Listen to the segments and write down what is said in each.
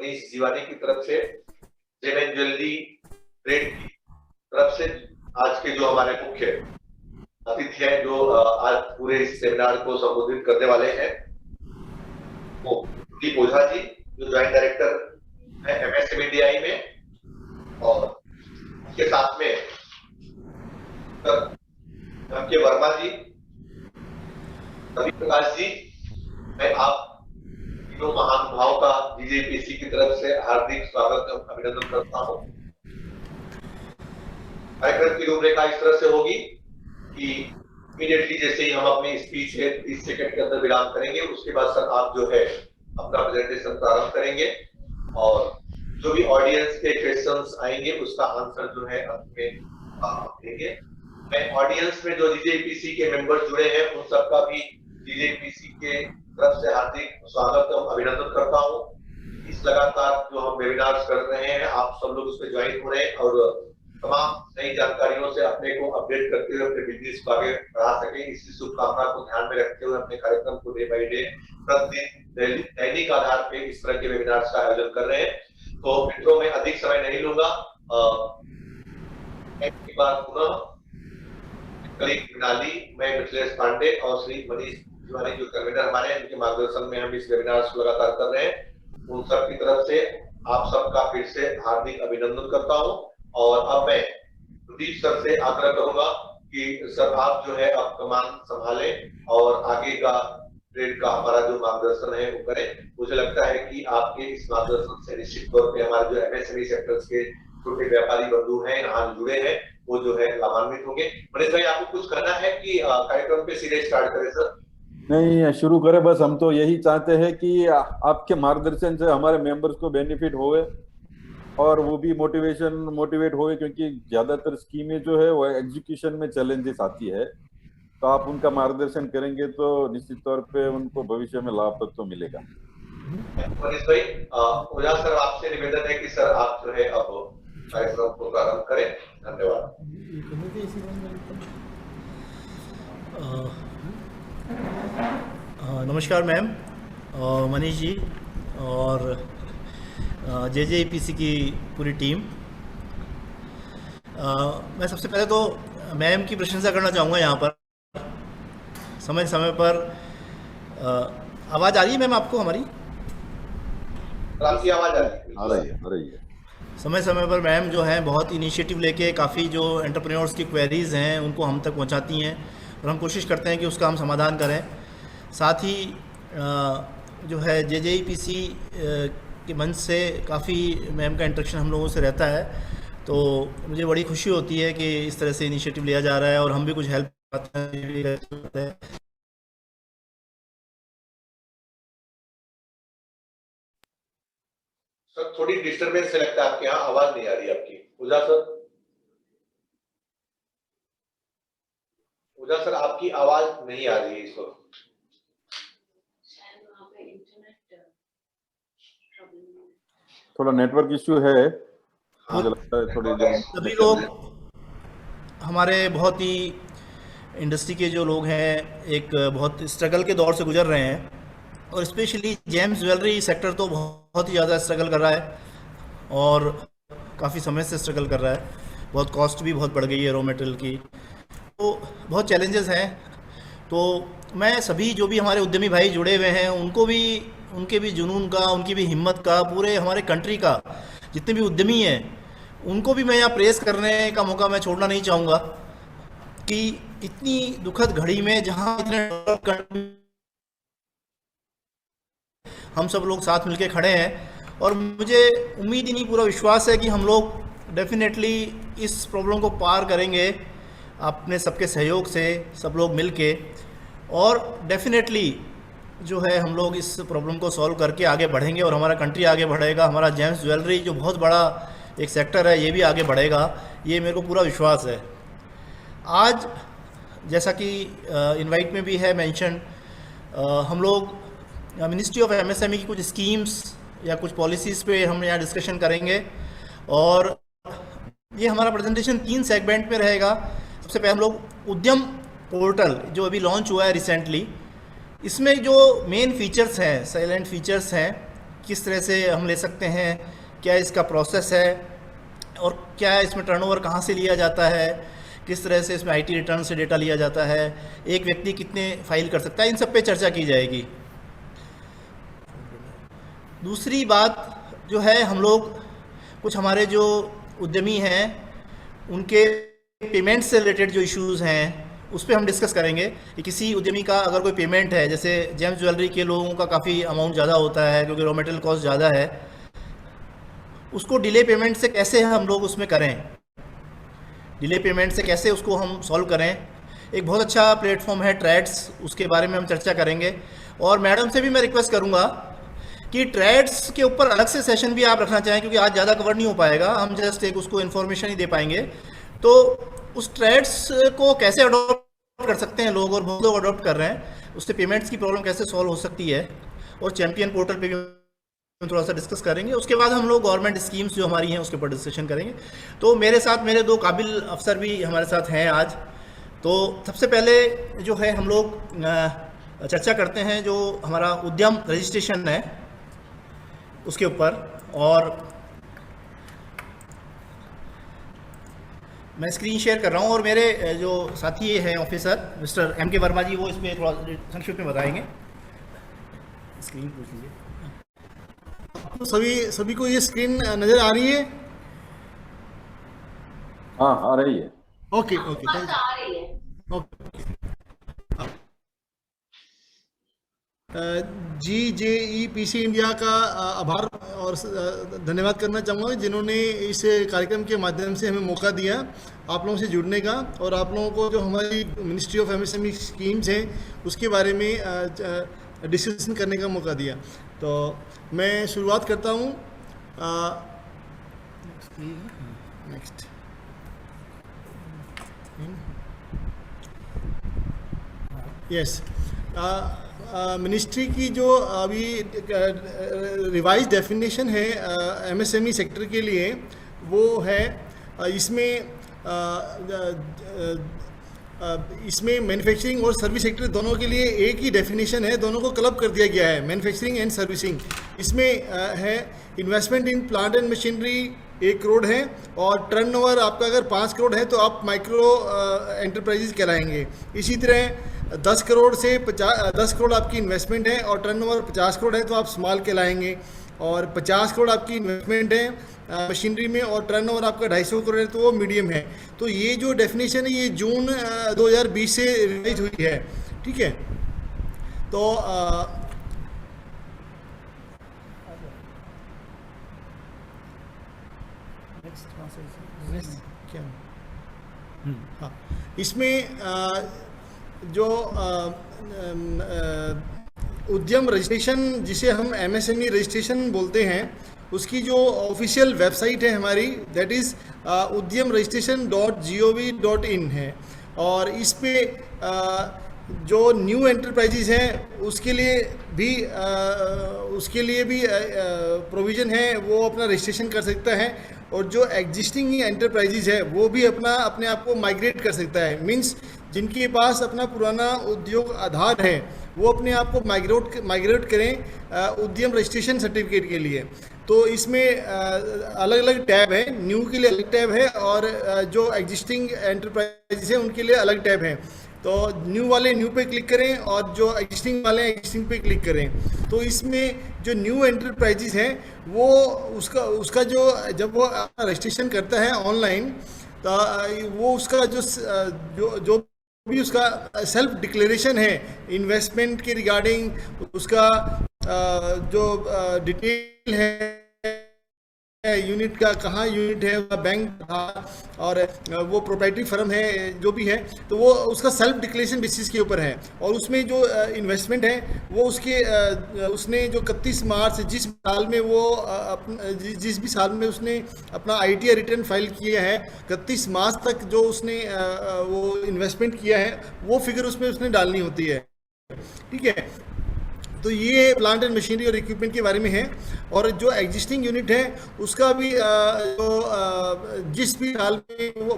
मनीष जीवानी की तरफ से, जेम एंड ज्वेलरी ट्रेड की तरफ से आज के जो हमारे मुख्य अतिथि हैं, जो आज पूरे इस सेमिनार को संबोधित करने वाले हैं, वो दीप ओझा जी, जो ज्वाइंट डायरेक्टर है MSMEDI में, और उसके साथ में के वर्मा जी, रवि प्रकाश जी। मैं आप तीनों महानुभाव का DJPC की तरफ से हार्दिक स्वागत और अभिनंदन करता हूं। कार्यक्रम की रूपरेखा इस तरह से होगी कि इमीडिएटली जैसे ही हम अपनी स्पीच है 30 सेकंड के अंदर विराम करेंगे, उसके बाद सर आप जो है अपना प्रेजेंटेशन प्रारंभ करेंगे, और जो भी ऑडियंस के क्वेश्चंस आएंगे उसका आंसर जो है अंत में देंगे। मैं ऑडियंस में जो DJPC के मेंबर्स जुड़े हैं उन सबका भी DJPC के तरफ से हार्दिक स्वागत और अभिनंदन करता हूं। इस लगातार जो हम वेबिनार्स कर रहे हैं, आप सब लोग उसमें ज्वाइन हो रहे हैं और तमाम नई जानकारियों से अपने को अपडेट करते हुए अपने बिजनेस को आगे बढ़ा सके, इसी शुभकामना को ध्यान में रखते हुए अपने कार्यक्रम को डे बाई डे प्रतिदिन दैनिक आधार पे इस तरह के वेबिनार्स का आयोजन कर रहे हैं। तो मित्रों, मैं अधिक समय नहीं लूंगा। एक बार पुनः मैं मिथिलेश पांडे और श्री मनीष जीवानी जो कन्वीनर हमारे हैं, इनके मार्गदर्शन में हम इस वेबिनार को लगातार कर रहे हैं, उन सब की तरफ से आप सबका फिर से हार्दिक अभिनंदन करता हूं। और अब मैं प्रदीप सर से आग्रह करूंगा कि सर आप जो है आप कमान संभालें और आगे का ट्रेड का हमारा जो मार्गदर्शन है वो करें। मुझे लगता है कि आपके इस मार्गदर्शन से निश्चित तौर पे हमारे जो MSME सेक्टर्स के छोटे व्यापारी बंधु हैं यहाँ जुड़े हैं, वो जो है लाभान्वित होंगे। मनीष भाई, आपको कुछ करना है कि कार्यक्रम पे सीधे स्टार्ट करें सर? नहीं, शुरू करें। बस हम तो यही चाहते हैं कि आपके मार्गदर्शन से हमारे मेंबर्स को बेनिफिट होवे और वो भी मोटिवेट होवे, क्योंकि ज्यादातर स्कीमें जो है वो एग्जीक्यूशन में चैलेंजेस आती है। तो आप उनका मार्गदर्शन करेंगे तो निश्चित तौर पे उनको भविष्य में लाभ तो मिलेगा। मनीष भाई, ओझा सर आपसे निवेदन है कि सर आप जो है अब कार्यक्रम को प्रारंभ करें। धन्यवाद। नमस्कार मैम, मनीष जी और JJPC की पूरी टीम। मैं सबसे पहले तो मैम की प्रशंसा करना चाहूँगा। यहाँ पर समय समय पर आवाज़ आ रही है मैम आपको हमारी? आपकी आवाज़ आ रही है। समय समय पर मैम जो है बहुत इनिशिएटिव लेके काफ़ी जो एंटरप्रेन्योर्स की क्वेरीज़ हैं उनको हम तक पहुंचाती हैं और हम कोशिश करते हैं कि उसका हम समाधान करें। साथ ही जो है JJPC के मंच से काफ़ी मैम का इंटरेक्शन हम लोगों से रहता है, तो मुझे बड़ी खुशी होती है कि इस तरह से इनिशिएटिव लिया जा रहा है और हम भी कुछ हेल्प करते हैं। सर थोड़ी डिस्टरबेंस से लगता है आपके यहाँ, आवाज नहीं आ रही आपकी। ओझा सर आपकी आवाज नहीं आ रही है इस वक्त। थोड़ा नेटवर्क इश्यू है, मुझे लगता है थोड़ी। सभी लोग हमारे बहुत ही इंडस्ट्री के जो लोग हैं एक बहुत स्ट्रगल के दौर से गुजर रहे हैं, और स्पेशली जेम्स ज्वेलरी सेक्टर तो बहुत ही ज़्यादा स्ट्रगल कर रहा है और काफ़ी समय से स्ट्रगल कर रहा है। बहुत कॉस्ट भी बहुत बढ़ गई है रॉ मटेरियल की, तो बहुत चैलेंजेस हैं। तो मैं सभी जो भी हमारे उद्यमी भाई जुड़े हुए हैं उनके भी जुनून का, उनकी भी हिम्मत का, पूरे हमारे कंट्री का जितने भी उद्यमी हैं उनको भी मैं यहाँ प्रेस करने का मौका मैं छोड़ना नहीं चाहूँगा कि इतनी दुखद घड़ी में जहाँ इतने हम सब लोग साथ मिलके खड़े हैं, और मुझे उम्मीद ही नहीं पूरा विश्वास है कि हम लोग डेफिनेटली इस प्रॉब्लम को पार करेंगे अपने सबके सहयोग से, सब लोग मिलके, और डेफिनेटली जो है हम लोग इस प्रॉब्लम को सॉल्व करके आगे बढ़ेंगे और हमारा कंट्री आगे बढ़ेगा। हमारा जेम्स ज्वेलरी जो बहुत बड़ा एक सेक्टर है ये भी आगे बढ़ेगा, ये मेरे को पूरा विश्वास है। आज जैसा कि इनवाइट में भी है मेंशन, हम लोग मिनिस्ट्री ऑफ MSME की कुछ स्कीम्स या कुछ पॉलिसीज़ पे हम यहाँ डिस्कशन करेंगे, और ये हमारा प्रेजेंटेशन 3 सेगमेंट में रहेगा। सबसे पहले हम लोग उद्यम पोर्टल जो अभी लॉन्च हुआ है रिसेंटली, इसमें जो मेन फीचर्स हैं, साइलेंट फीचर्स हैं, किस तरह से हम ले सकते हैं, क्या इसका प्रोसेस है और क्या इसमें टर्नओवर कहाँ से लिया जाता है, किस तरह से इसमें आईटी रिटर्न से डेटा लिया जाता है, एक व्यक्ति कितने फाइल कर सकता है, इन सब पे चर्चा की जाएगी। दूसरी बात जो है, हम लोग कुछ हमारे जो उद्यमी हैं उनके पेमेंट से रिलेटेड जो इश्यूज़ हैं उस पर हम डिस्कस करेंगे कि किसी उद्यमी का अगर कोई पेमेंट है, जैसे जेम्स ज्वेलरी के लोगों का काफ़ी अमाउंट ज़्यादा होता है क्योंकि रॉ मटेरियल कॉस्ट ज़्यादा है, उसको डिले पेमेंट से कैसे हम लोग उसमें करें, डिले पेमेंट से कैसे उसको हम सॉल्व करें। एक बहुत अच्छा प्लेटफॉर्म है ट्रेड्स, उसके बारे में हम चर्चा करेंगे। और मैडम से भी मैं रिक्वेस्ट करूँगा कि ट्रेड्स के ऊपर अलग से सेशन भी आप रखना चाहें, क्योंकि आज ज़्यादा कवर नहीं हो पाएगा, हम जस्ट एक उसको इन्फॉर्मेशन ही दे पाएंगे। तो उस ट्रेड्स को कैसे अडॉप्ट कर सकते हैं लोग, और बहुत लोग अडॉप्ट कर रहे हैं, उससे पेमेंट्स की प्रॉब्लम कैसे सॉल्व हो सकती है, और चैंपियन पोर्टल पे भी हम थोड़ा सा डिस्कस करेंगे। उसके बाद हम लोग गवर्नमेंट स्कीम्स जो हमारी हैं उसके ऊपर डिस्कशन करेंगे। तो मेरे साथ मेरे दो काबिल अफसर भी हमारे साथ हैं आज। तो सबसे पहले जो है हम लोग चर्चा करते हैं जो हमारा उद्यम रजिस्ट्रेशन है उसके ऊपर। और मैं स्क्रीन शेयर कर रहा हूँ और मेरे जो साथी हैं ऑफिसर मिस्टर एम के वर्मा जी, वो इसमें थोड़ा संक्षिप्त में बताएंगे। स्क्रीन पूछ लीजिए। तो सभी को ये स्क्रीन नजर आ रही है? हाँ, आ रही है। Okay okay, thank you. Okay, GJEPC India का आभार और धन्यवाद करना चाहूँगा जिन्होंने इस कार्यक्रम के माध्यम से हमें मौका दिया आप लोगों से जुड़ने का, और आप लोगों को जो हमारी मिनिस्ट्री ऑफ MSME स्कीम्स हैं उसके बारे में डिस्कशन करने का मौका दिया। तो मैं शुरुआत करता हूँ। नेक्स्ट। यस, मिनिस्ट्री की जो अभी रिवाइज डेफिनेशन है MSME सेक्टर के लिए, वो है इसमें मैन्युफैक्चरिंग और सर्विस सेक्टर दोनों के लिए एक ही डेफिनेशन है, दोनों को क्लब कर दिया गया है, मैन्युफैक्चरिंग एंड सर्विसिंग। इसमें है investment in plant and machinery 1 crore है, और टर्नओवर आपका अगर 5 करोड़ है तो आप माइक्रो एंटरप्राइजेज कहलाएंगे। इसी तरह 10 करोड़ से 10 करोड़ आपकी इन्वेस्टमेंट है और टर्नओवर 50 करोड़ है तो आप स्मॉल कहलाएंगे, और 50 करोड़ आपकी इन्वेस्टमेंट है मशीनरी में और टर्नओवर आपका 250 करोड़ है तो वो मीडियम है। तो ये जो डेफिनेशन है ये जून 2020 से रिवाइज हुई है, ठीक है। तो क्या हाँ, इसमें जो उद्यम रजिस्ट्रेशन जिसे हम MSME रजिस्ट्रेशन बोलते हैं, उसकी जो ऑफिशियल वेबसाइट है हमारी, दैट इज़ udyamregistration.gov.in है। और इस पे जो न्यू एंटरप्राइजेज हैं उसके लिए भी प्रोविज़न है, वो अपना रजिस्ट्रेशन कर सकता है, और जो एग्जिस्टिंग एंटरप्राइजेज है वो भी अपने आप को माइग्रेट कर सकता है। मींस जिनके पास अपना पुराना उद्योग आधार है वो अपने आप को माइग्रेट करें उद्यम रजिस्ट्रेशन सर्टिफिकेट के लिए। तो इसमें अलग अलग टैब है, न्यू के लिए अलग टैब है और जो एग्जिस्टिंग एंटरप्राइजेज है उनके लिए अलग टैब है। तो न्यू वाले न्यू पे क्लिक करें और जो एग्जिस्टिंग वाले एग्जिस्टिंग पे क्लिक करें। तो इसमें जो न्यू एंटरप्राइजेज है वो उसका जो जब वो रजिस्ट्रेशन करता है ऑनलाइन, तो वो उसका जो भी उसका सेल्फ डिक्लेरेशन है इन्वेस्टमेंट के रिगार्डिंग, उसका जो डिटेल है यूनिट का, कहाँ यूनिट है, बैंक था और वो प्रोप्राइटरी फर्म है जो भी है, तो वो उसका सेल्फ डिक्लेरेशन बेसिस के ऊपर है। और उसमें जो इन्वेस्टमेंट है वो उसने जो 31 मार्च जिस साल में वो जिस भी साल में उसने अपना ITR रिटर्न फाइल किया है, 31 मार्च तक जो उसने वो इन्वेस्टमेंट किया है वो फिगर उसमें उसने डालनी होती है, ठीक है। तो ये प्लांट एंड मशीनरी और इक्विपमेंट के बारे में है। और जो एग्जिस्टिंग यूनिट है उसका भी जिस भी साल में वो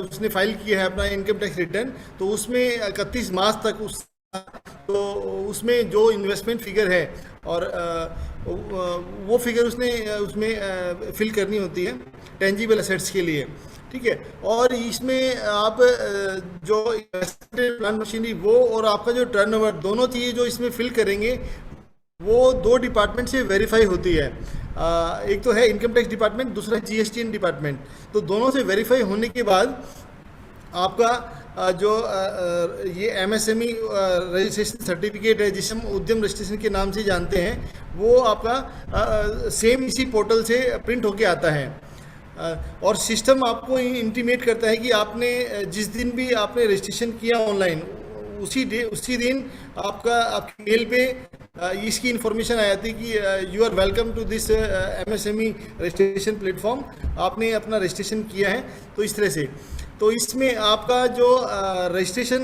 उसने फाइल किया है अपना इनकम टैक्स रिटर्न, तो उसमें 31 मार्च तक उस तो उसमें जो इन्वेस्टमेंट फिगर है और वो फिगर उसने उसमें फिल करनी होती है टेंजिबल एसेट्स के लिए, ठीक है। और इसमें आप जो प्लांट मशीनरी वो और आपका जो टर्नओवर, दोनों चीज़ें जो इसमें फिल करेंगे वो 2 डिपार्टमेंट से वेरीफाई होती है। एक तो है इनकम टैक्स डिपार्टमेंट, दूसरा GSTN डिपार्टमेंट। तो दोनों से वेरीफाई होने के बाद आपका जो ये MSME रजिस्ट्रेशन सर्टिफिकेट है, जिसे हम उद्यम रजिस्ट्रेशन के नाम से जानते हैं, वो आपका सेम इसी पोर्टल से प्रिंट होके आता है। और सिस्टम आपको इंटीमेट करता है कि आपने जिस दिन भी आपने रजिस्ट्रेशन किया ऑनलाइन, उसी दिन आपकी मेल पे इसकी इन्फॉर्मेशन आ जाती है कि you are welcome to this MSME registration platform, आपने अपना रजिस्ट्रेशन किया है। तो इस तरह से तो इसमें आपका जो रजिस्ट्रेशन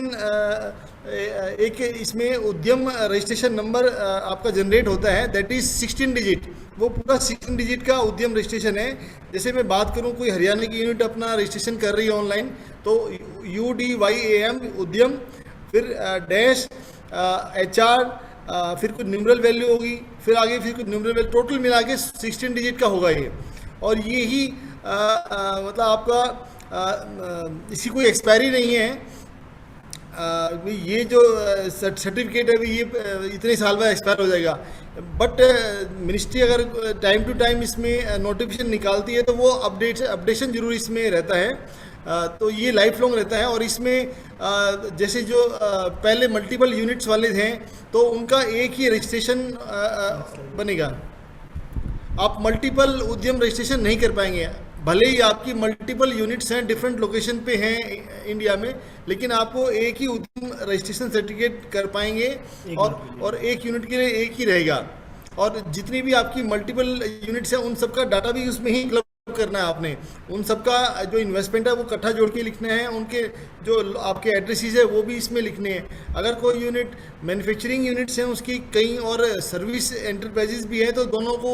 एक इसमें उद्यम रजिस्ट्रेशन नंबर आपका जनरेट होता है, दैट इज़ 16 डिजिट। वो पूरा 16 डिजिट का उद्यम रजिस्ट्रेशन है। जैसे मैं बात करूं, कोई हरियाणा की यूनिट अपना रजिस्ट्रेशन कर रही है ऑनलाइन, तो UDYAM उद्यम, फिर डैश HR, फिर कुछ न्यूमरल वैल्यू होगी, फिर आगे फिर कुछ न्यूमरल वैल्यू, टोटल मिला के 16 डिजिट का होगा ये। और ये ही मतलब आपका इसकी कोई एक्सपायरी नहीं है। ये जो सर्टिफिकेट है ये इतने साल बाद एक्सपायर हो जाएगा। बट मिनिस्ट्री अगर टाइम टू टाइम इसमें नोटिफिकेशन निकालती है तो वो अपडेशन जरूर इसमें रहता है। तो ये लाइफ लॉन्ग रहता है। और इसमें जैसे जो पहले मल्टीपल यूनिट्स वाले हैं तो उनका एक ही रजिस्ट्रेशन बनेगा। आप मल्टीपल उद्यम रजिस्ट्रेशन नहीं कर पाएंगे, भले ही आपकी मल्टीपल यूनिट्स हैं, डिफरेंट लोकेशन पे हैं इंडिया में, लेकिन आपको एक ही उद्यम रजिस्ट्रेशन सर्टिफिकेट कर पाएंगे और एक यूनिट के लिए एक ही रहेगा। और जितनी भी आपकी मल्टीपल यूनिट्स हैं उन सबका डाटा भी उसमें ही क्लब करना है आपने। उन सबका जो इन्वेस्टमेंट है वो इकट्ठा जोड़ के लिखना है, उनके जो आपके एड्रेसेस है वो भी इसमें लिखने हैं। अगर कोई यूनिट मैन्युफैक्चरिंग यूनिट्स हैं उसकी कई, और सर्विस एंटरप्राइजेस भी हैं, तो दोनों को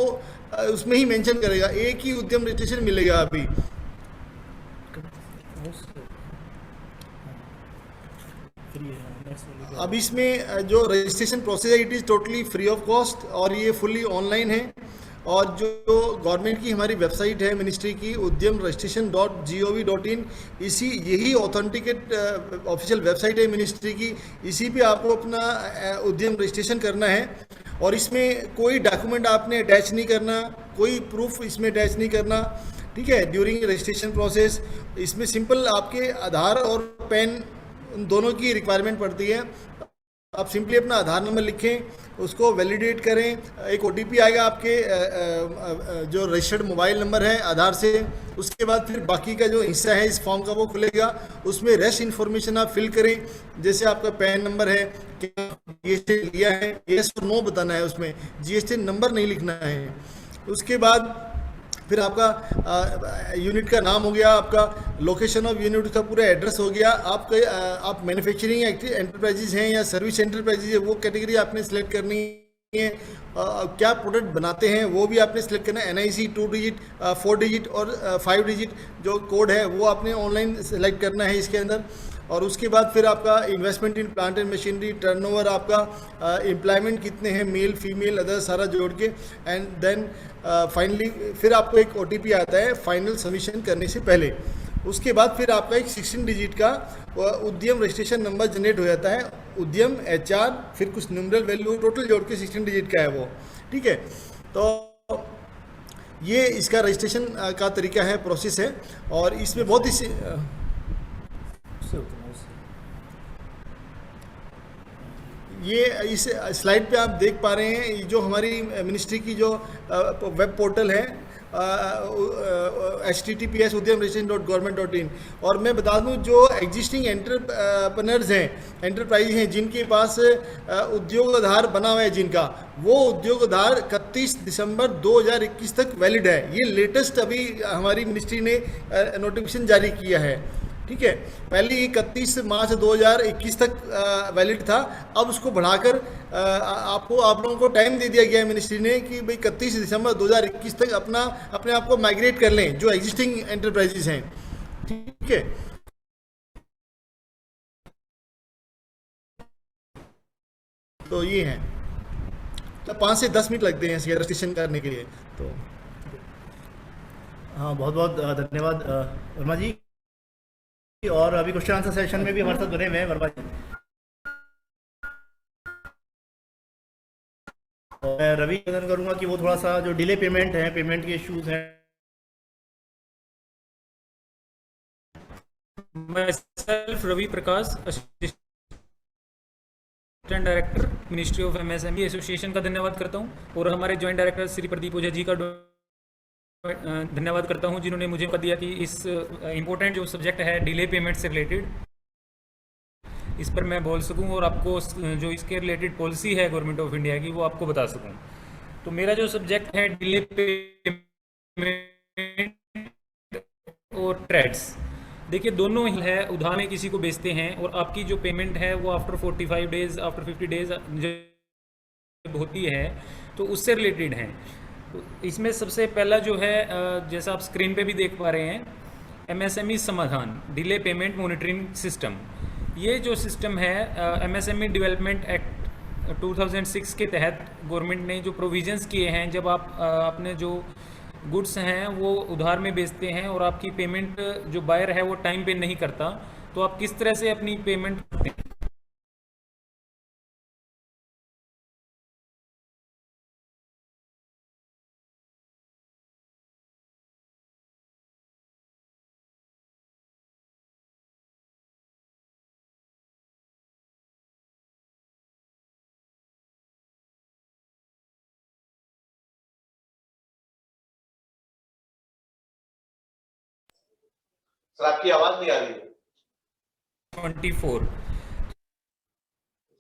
उसमें ही मेंशन करेगा, एक ही उद्यम रजिस्ट्रेशन मिलेगा अभी। अब इसमें जो रजिस्ट्रेशन प्रोसेस है it is totally free of cost और ये फुल्ली ऑनलाइन है। और जो गवर्नमेंट की हमारी वेबसाइट है मिनिस्ट्री की, उद्यम registration.gov.in, यही ऑथेंटिकेट ऑफिशियल वेबसाइट है मिनिस्ट्री की। इसी पे आपको अपना उद्यम रजिस्ट्रेशन करना है। और इसमें कोई डॉक्यूमेंट आपने अटैच नहीं करना, कोई प्रूफ इसमें अटैच नहीं करना, ठीक है। ड्यूरिंग रजिस्ट्रेशन प्रोसेस इसमें सिंपल आपके आधार और पैन दोनों की रिक्वायरमेंट पड़ती है। आप सिंपली अपना आधार नंबर लिखें, उसको वैलिडेट करें, एक OTP आएगा आपके जो रजिस्टर्ड मोबाइल नंबर है आधार से। उसके बाद फिर बाकी का जो हिस्सा है इस फॉर्म का वो खुलेगा, उसमें रेस्ट इन्फॉर्मेशन आप फिल करें, जैसे आपका पैन नंबर है, क्या GST लिया है, येस और नो बताना है, उसमें GST नंबर नहीं लिखना है। उसके बाद फिर आपका यूनिट का नाम हो गया, आपका लोकेशन ऑफ यूनिट का पूरा एड्रेस हो गया, आप मैन्युफैक्चरिंग एंटरप्राइजेज हैं या सर्विस एंटरप्राइजेज है वो कैटेगरी आपने सेलेक्ट करनी है। क्या प्रोडक्ट बनाते हैं वो भी आपने सेलेक्ट करना है। NIC 2 डिजिट, 4 डिजिट और 5 डिजिट जो कोड है वो आपने ऑनलाइन सेलेक्ट करना है इसके अंदर। और उसके बाद फिर आपका investment in plant and machinery, turnover, आपका एम्प्लॉयमेंट कितने हैं, मेल फीमेल अदर सारा जोड़ के, एंड देन फाइनली फिर आपको एक OTP आता है फाइनल सबमिशन करने से पहले। उसके बाद फिर आपका एक 16 डिजिट का उद्यम रजिस्ट्रेशन नंबर जनरेट हो जाता है, उद्यम HR, फिर कुछ न्यूमरल वैल्यू, टोटल जोड़ के 16 डिजिट का है वो, ठीक है। तो ये इसका रजिस्ट्रेशन का तरीका है, प्रोसेस है। और इसमें बहुत ही ये इस स्लाइड पे आप देख पा रहे हैं जो हमारी मिनिस्ट्री की जो वेब पोर्टल है https udyamregistration.government.in। और मैं बता दूं जो एग्जिस्टिंग एंटरप्रेन्योर्स हैं, एंटरप्राइज हैं जिनके पास उद्योग आधार बना हुआ है जिनका, वो उद्योग आधार 31 दिसंबर 2021 तक वैलिड है। ये लेटेस्ट अभी हमारी मिनिस्ट्री ने नोटिफिकेशन जारी किया है, ठीक है। पहले ये 31 मार्च 2021 तक वैलिड था, अब उसको बढ़ाकर आप लोगों को टाइम दे दिया गया है मिनिस्ट्री ने कि भाई 31 दिसंबर 2021 तक अपने आप को माइग्रेट कर लें जो एग्जिस्टिंग एंटरप्राइजेस हैं, ठीक है। तो ये है, तो 5 से 10 मिनट लगते हैं शेयर रजिस्ट्रेशन करने के लिए। तो हाँ, बहुत बहुत धन्यवाद वर्मा जी। और अभी क्वेश्चन आंसर सेशन में भी हमारे साथ बने हुए हैं वर्मा जी। और मैं रवि निवेदन करूंगा कि वो थोड़ा सा जो डिले पेमेंट है, पेमेंट के इश्यूज हैं। मैं self Ravi Prakash, assistant director, ministry of MSME association का धन्यवाद करता हूं, और हमारे ज्वाइंट डायरेक्टर श्री प्रदीप ओझा जी का धन्यवाद करता हूं, जिन्होंने मुझे मौका दिया कि इस इम्पोर्टेंट जो सब्जेक्ट है डिले पेमेंट से रिलेटेड, इस पर मैं बोल सकूं और आपको जो इसके रिलेटेड पॉलिसी है गवर्नमेंट ऑफ इंडिया की वो आपको बता सकूं। तो मेरा जो सब्जेक्ट है डिले पेमेंट और ट्रेड्स, देखिए दोनों ही है। उधार में किसी को बेचते हैं और आपकी जो पेमेंट है वो आफ्टर 45 डेज, आफ्टर 50 डेज जब होती है तो उससे रिलेटेड है। तो इसमें सबसे पहला जो है, जैसा आप स्क्रीन पे भी देख पा रहे हैं, एमएसएमई समाधान डिले पेमेंट मॉनिटरिंग सिस्टम। ये जो सिस्टम है एमएसएमई डेवलपमेंट एक्ट 2006 के तहत गवर्नमेंट ने जो प्रोविजंस किए हैं, जब आप अपने जो गुड्स हैं वो उधार में बेचते हैं और आपकी पेमेंट जो बायर है वो टाइम पे नहीं करता, तो आप किस तरह से अपनी पेमेंट करते हैं। सर आपकी आवाज नहीं आ रही है। 24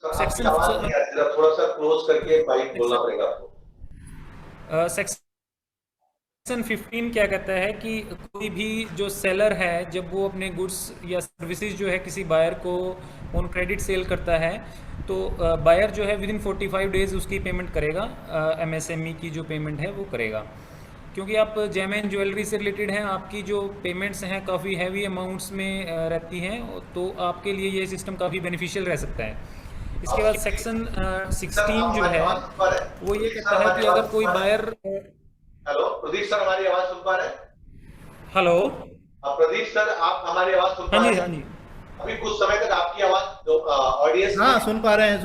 सर आपकी आवाज नहीं आ रही, जरा थोड़ा सा क्लोज करके माइक बोलना पड़ेगा आपको। सेक्शन 15 क्या कहता है कि कोई भी जो सेलर है, जब वो अपने गुड्स या सर्विसेज जो है किसी बायर को ऑन क्रेडिट सेल करता है, तो बायर जो है विद इन 45 डेज उसकी पेमेंट करेगा, एमएसएमई की जो पेमेंट है वो करेगा। क्योंकि आप जेम एंड ज्वेलरी से रिलेटेड हैं, आपकी जो पेमेंट्स हैं काफ़ी हैवी अमाउंट्स में रहती हैं, तो आपके लिए ये सिस्टम काफ़ी बेनिफिशियल रह सकता है। इसके बाद सेक्शन 16 जो है वो ये कहता है कि अगर कोई बायर, हेलो प्रदीप सर, हमारी आवाज सुन पा रहे हैं? हेलो प्रदीप सर, आप हमारी आवाज सुन पा रहे हैं? हाँ जी। अभी कुछ समय तक आपकी आवाज ऑडियंस, हाँ सुन पा रहे हैं।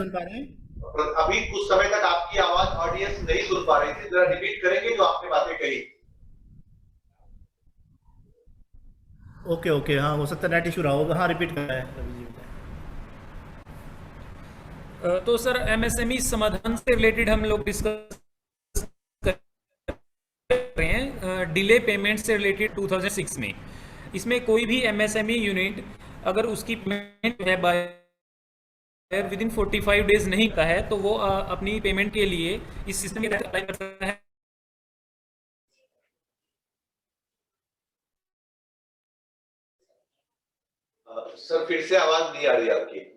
अभी कुछ समय तक आपकी आवाज ऑडियंस नहीं सुन पा रही थी, जरा रिपीट करेंगे जो आपने बातें कही। ओके, हाँ हो सकता है नेट इशू रहा होगा। हाँ रिपीट कर रहा है। तो सर एमएसएमई समाधान से रिलेटेड हम लोग डिस्कस कर रहे हैं डिले पेमेंट से रिलेटेड 2006 में। इसमें कोई भी एमएसएमई यूनिट अगर उसकी पेमेंट है बायर विद इन 45 डेज नहीं का है, तो वो अपनी पेमेंट के लिए इस सिस्टम के तहत अप्लाई कर सकता है। सर फिर से आवाज नहीं आ रही आपकी।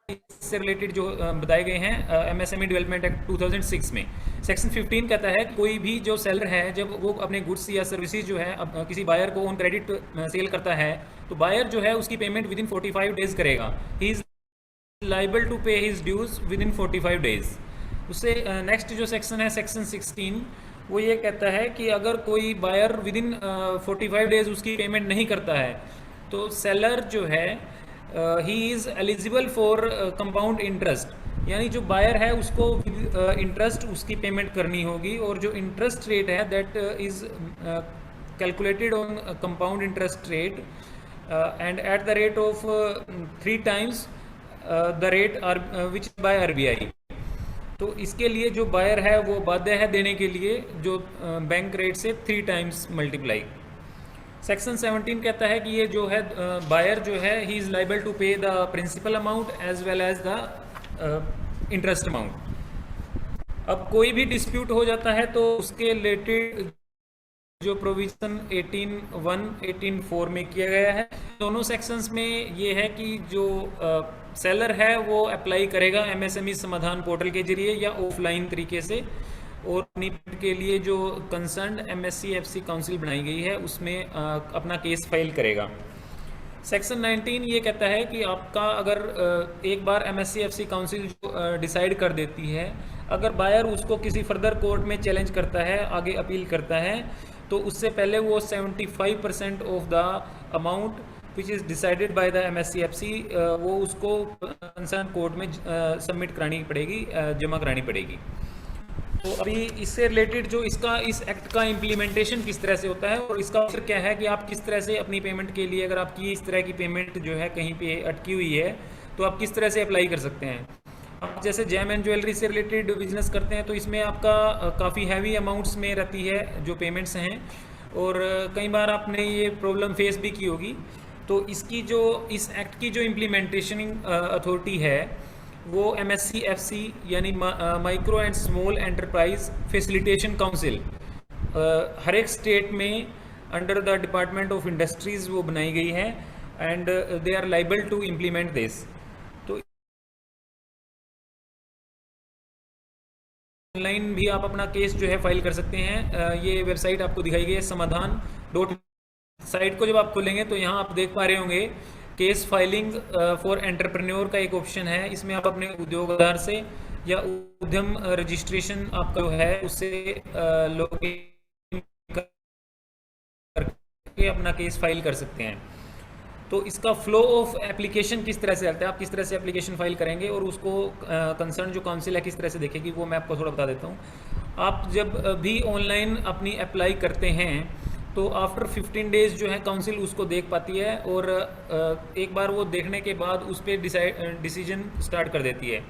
इससे रिलेटेड जो बताए गए हैं एमएसएमई डेवलपमेंट एक्ट 2006 में सेक्शन 15 कहता है कोई भी जो सेलर है जब वो अपने गुड्स या सर्विसेज जो है किसी बायर को ऑन क्रेडिट सेल करता है, तो बायर जो है उसकी पेमेंट विद इन 45 डेज करेगा। He is liable to pay his dues within 45 days. उससे नेक्स्ट जो सेक्शन है सेक्शन 16, वो ये कहता है कि अगर कोई बायर विद इन 45 डेज उसकी पेमेंट नहीं करता है, तो सेलर जो है he is eligible for compound interest, यानी जो बायर है उसको इंटरेस्ट उसकी पेमेंट करनी होगी, और जो इंटरेस्ट रेट है that is calculated on compound interest rate and at the rate of 3 times the rate which by RBI. तो इसके लिए जो बायर है वो बाध्य है देने के लिए जो बैंक रेट से 3 times मल्टीप्लाई। सेक्शन 17 कहता है कि ये जो है बायर जो है he is liable to pay the principal amount as well as the interest amount. अब कोई भी डिस्प्यूट हो जाता है तो उसके रिलेटेड जो प्रोविजन 18(1) 18(4) में किया गया है, दोनों सेक्शंस में ये है कि जो सेलर है वो अप्लाई करेगा एमएसएमई समाधान पोर्टल के जरिए या ऑफलाइन तरीके से, और नीट के लिए जो कंसर्न एमएससी एफसी काउंसिल बनाई गई है उसमें अपना केस फाइल करेगा। सेक्शन 19 ये कहता है कि आपका अगर एक बार MSCFC काउंसिल डिसाइड कर देती है, अगर बायर उसको किसी फर्दर कोर्ट में चैलेंज करता है, आगे अपील करता है, तो उससे पहले वो 75% of the amount which is decided by the MSCFC वो उसको कंसर्न कोर्ट में सबमिट करानी पड़ेगी, जमा करानी पड़ेगी। तो अभी इससे रिलेटेड जो इसका इस एक्ट का इम्प्लीमेंटेशन किस तरह से होता है और इसका असर क्या है कि आप किस तरह से अपनी पेमेंट के लिए, अगर आपकी इस तरह की पेमेंट जो है कहीं पे अटकी हुई है, तो आप किस तरह से अप्लाई कर सकते हैं। आप जैसे जेम एंड ज्वेलरी से रिलेटेड बिजनेस करते हैं तो इसमें आपका काफ़ी हैवी अमाउंट्स में रहती है जो पेमेंट्स हैं, और कई बार आपने ये प्रॉब्लम फेस भी की होगी। तो इसकी जो इस एक्ट की जो इम्प्लीमेंटेशन अथॉरिटी है वो MSCFC यानी micro and small enterprise facilitation council हर एक स्टेट में under the department of industries वो बनाई गई है, and they are liable to implement this. तो ऑनलाइन भी आप अपना केस जो है फाइल कर सकते हैं। ये वेबसाइट आपको दिखाई गई है समाधान डॉट। साइट को जब आप खोलेंगे तो यहाँ आप देख पा रहे होंगे केस फाइलिंग फॉर एंटरप्रेन्योर का एक ऑप्शन है। इसमें आप अपने उद्योग आधार से या उद्यम रजिस्ट्रेशन आपका जो है उससे लॉगिन करके अपना केस फाइल कर सकते हैं। तो इसका फ्लो ऑफ एप्लीकेशन किस तरह से चलता है, आप किस तरह से एप्लीकेशन फाइल करेंगे और उसको कंसर्न जो काउंसिल है किस तरह से देखेगी, वो मैं आपको थोड़ा बता देता हूँ। आप जब भी ऑनलाइन अपनी अप्लाई करते हैं तो आफ्टर 15 डेज़ जो है काउंसिल उसको देख पाती है, और एक बार वो देखने के बाद उस पर डिसीजन स्टार्ट कर देती है।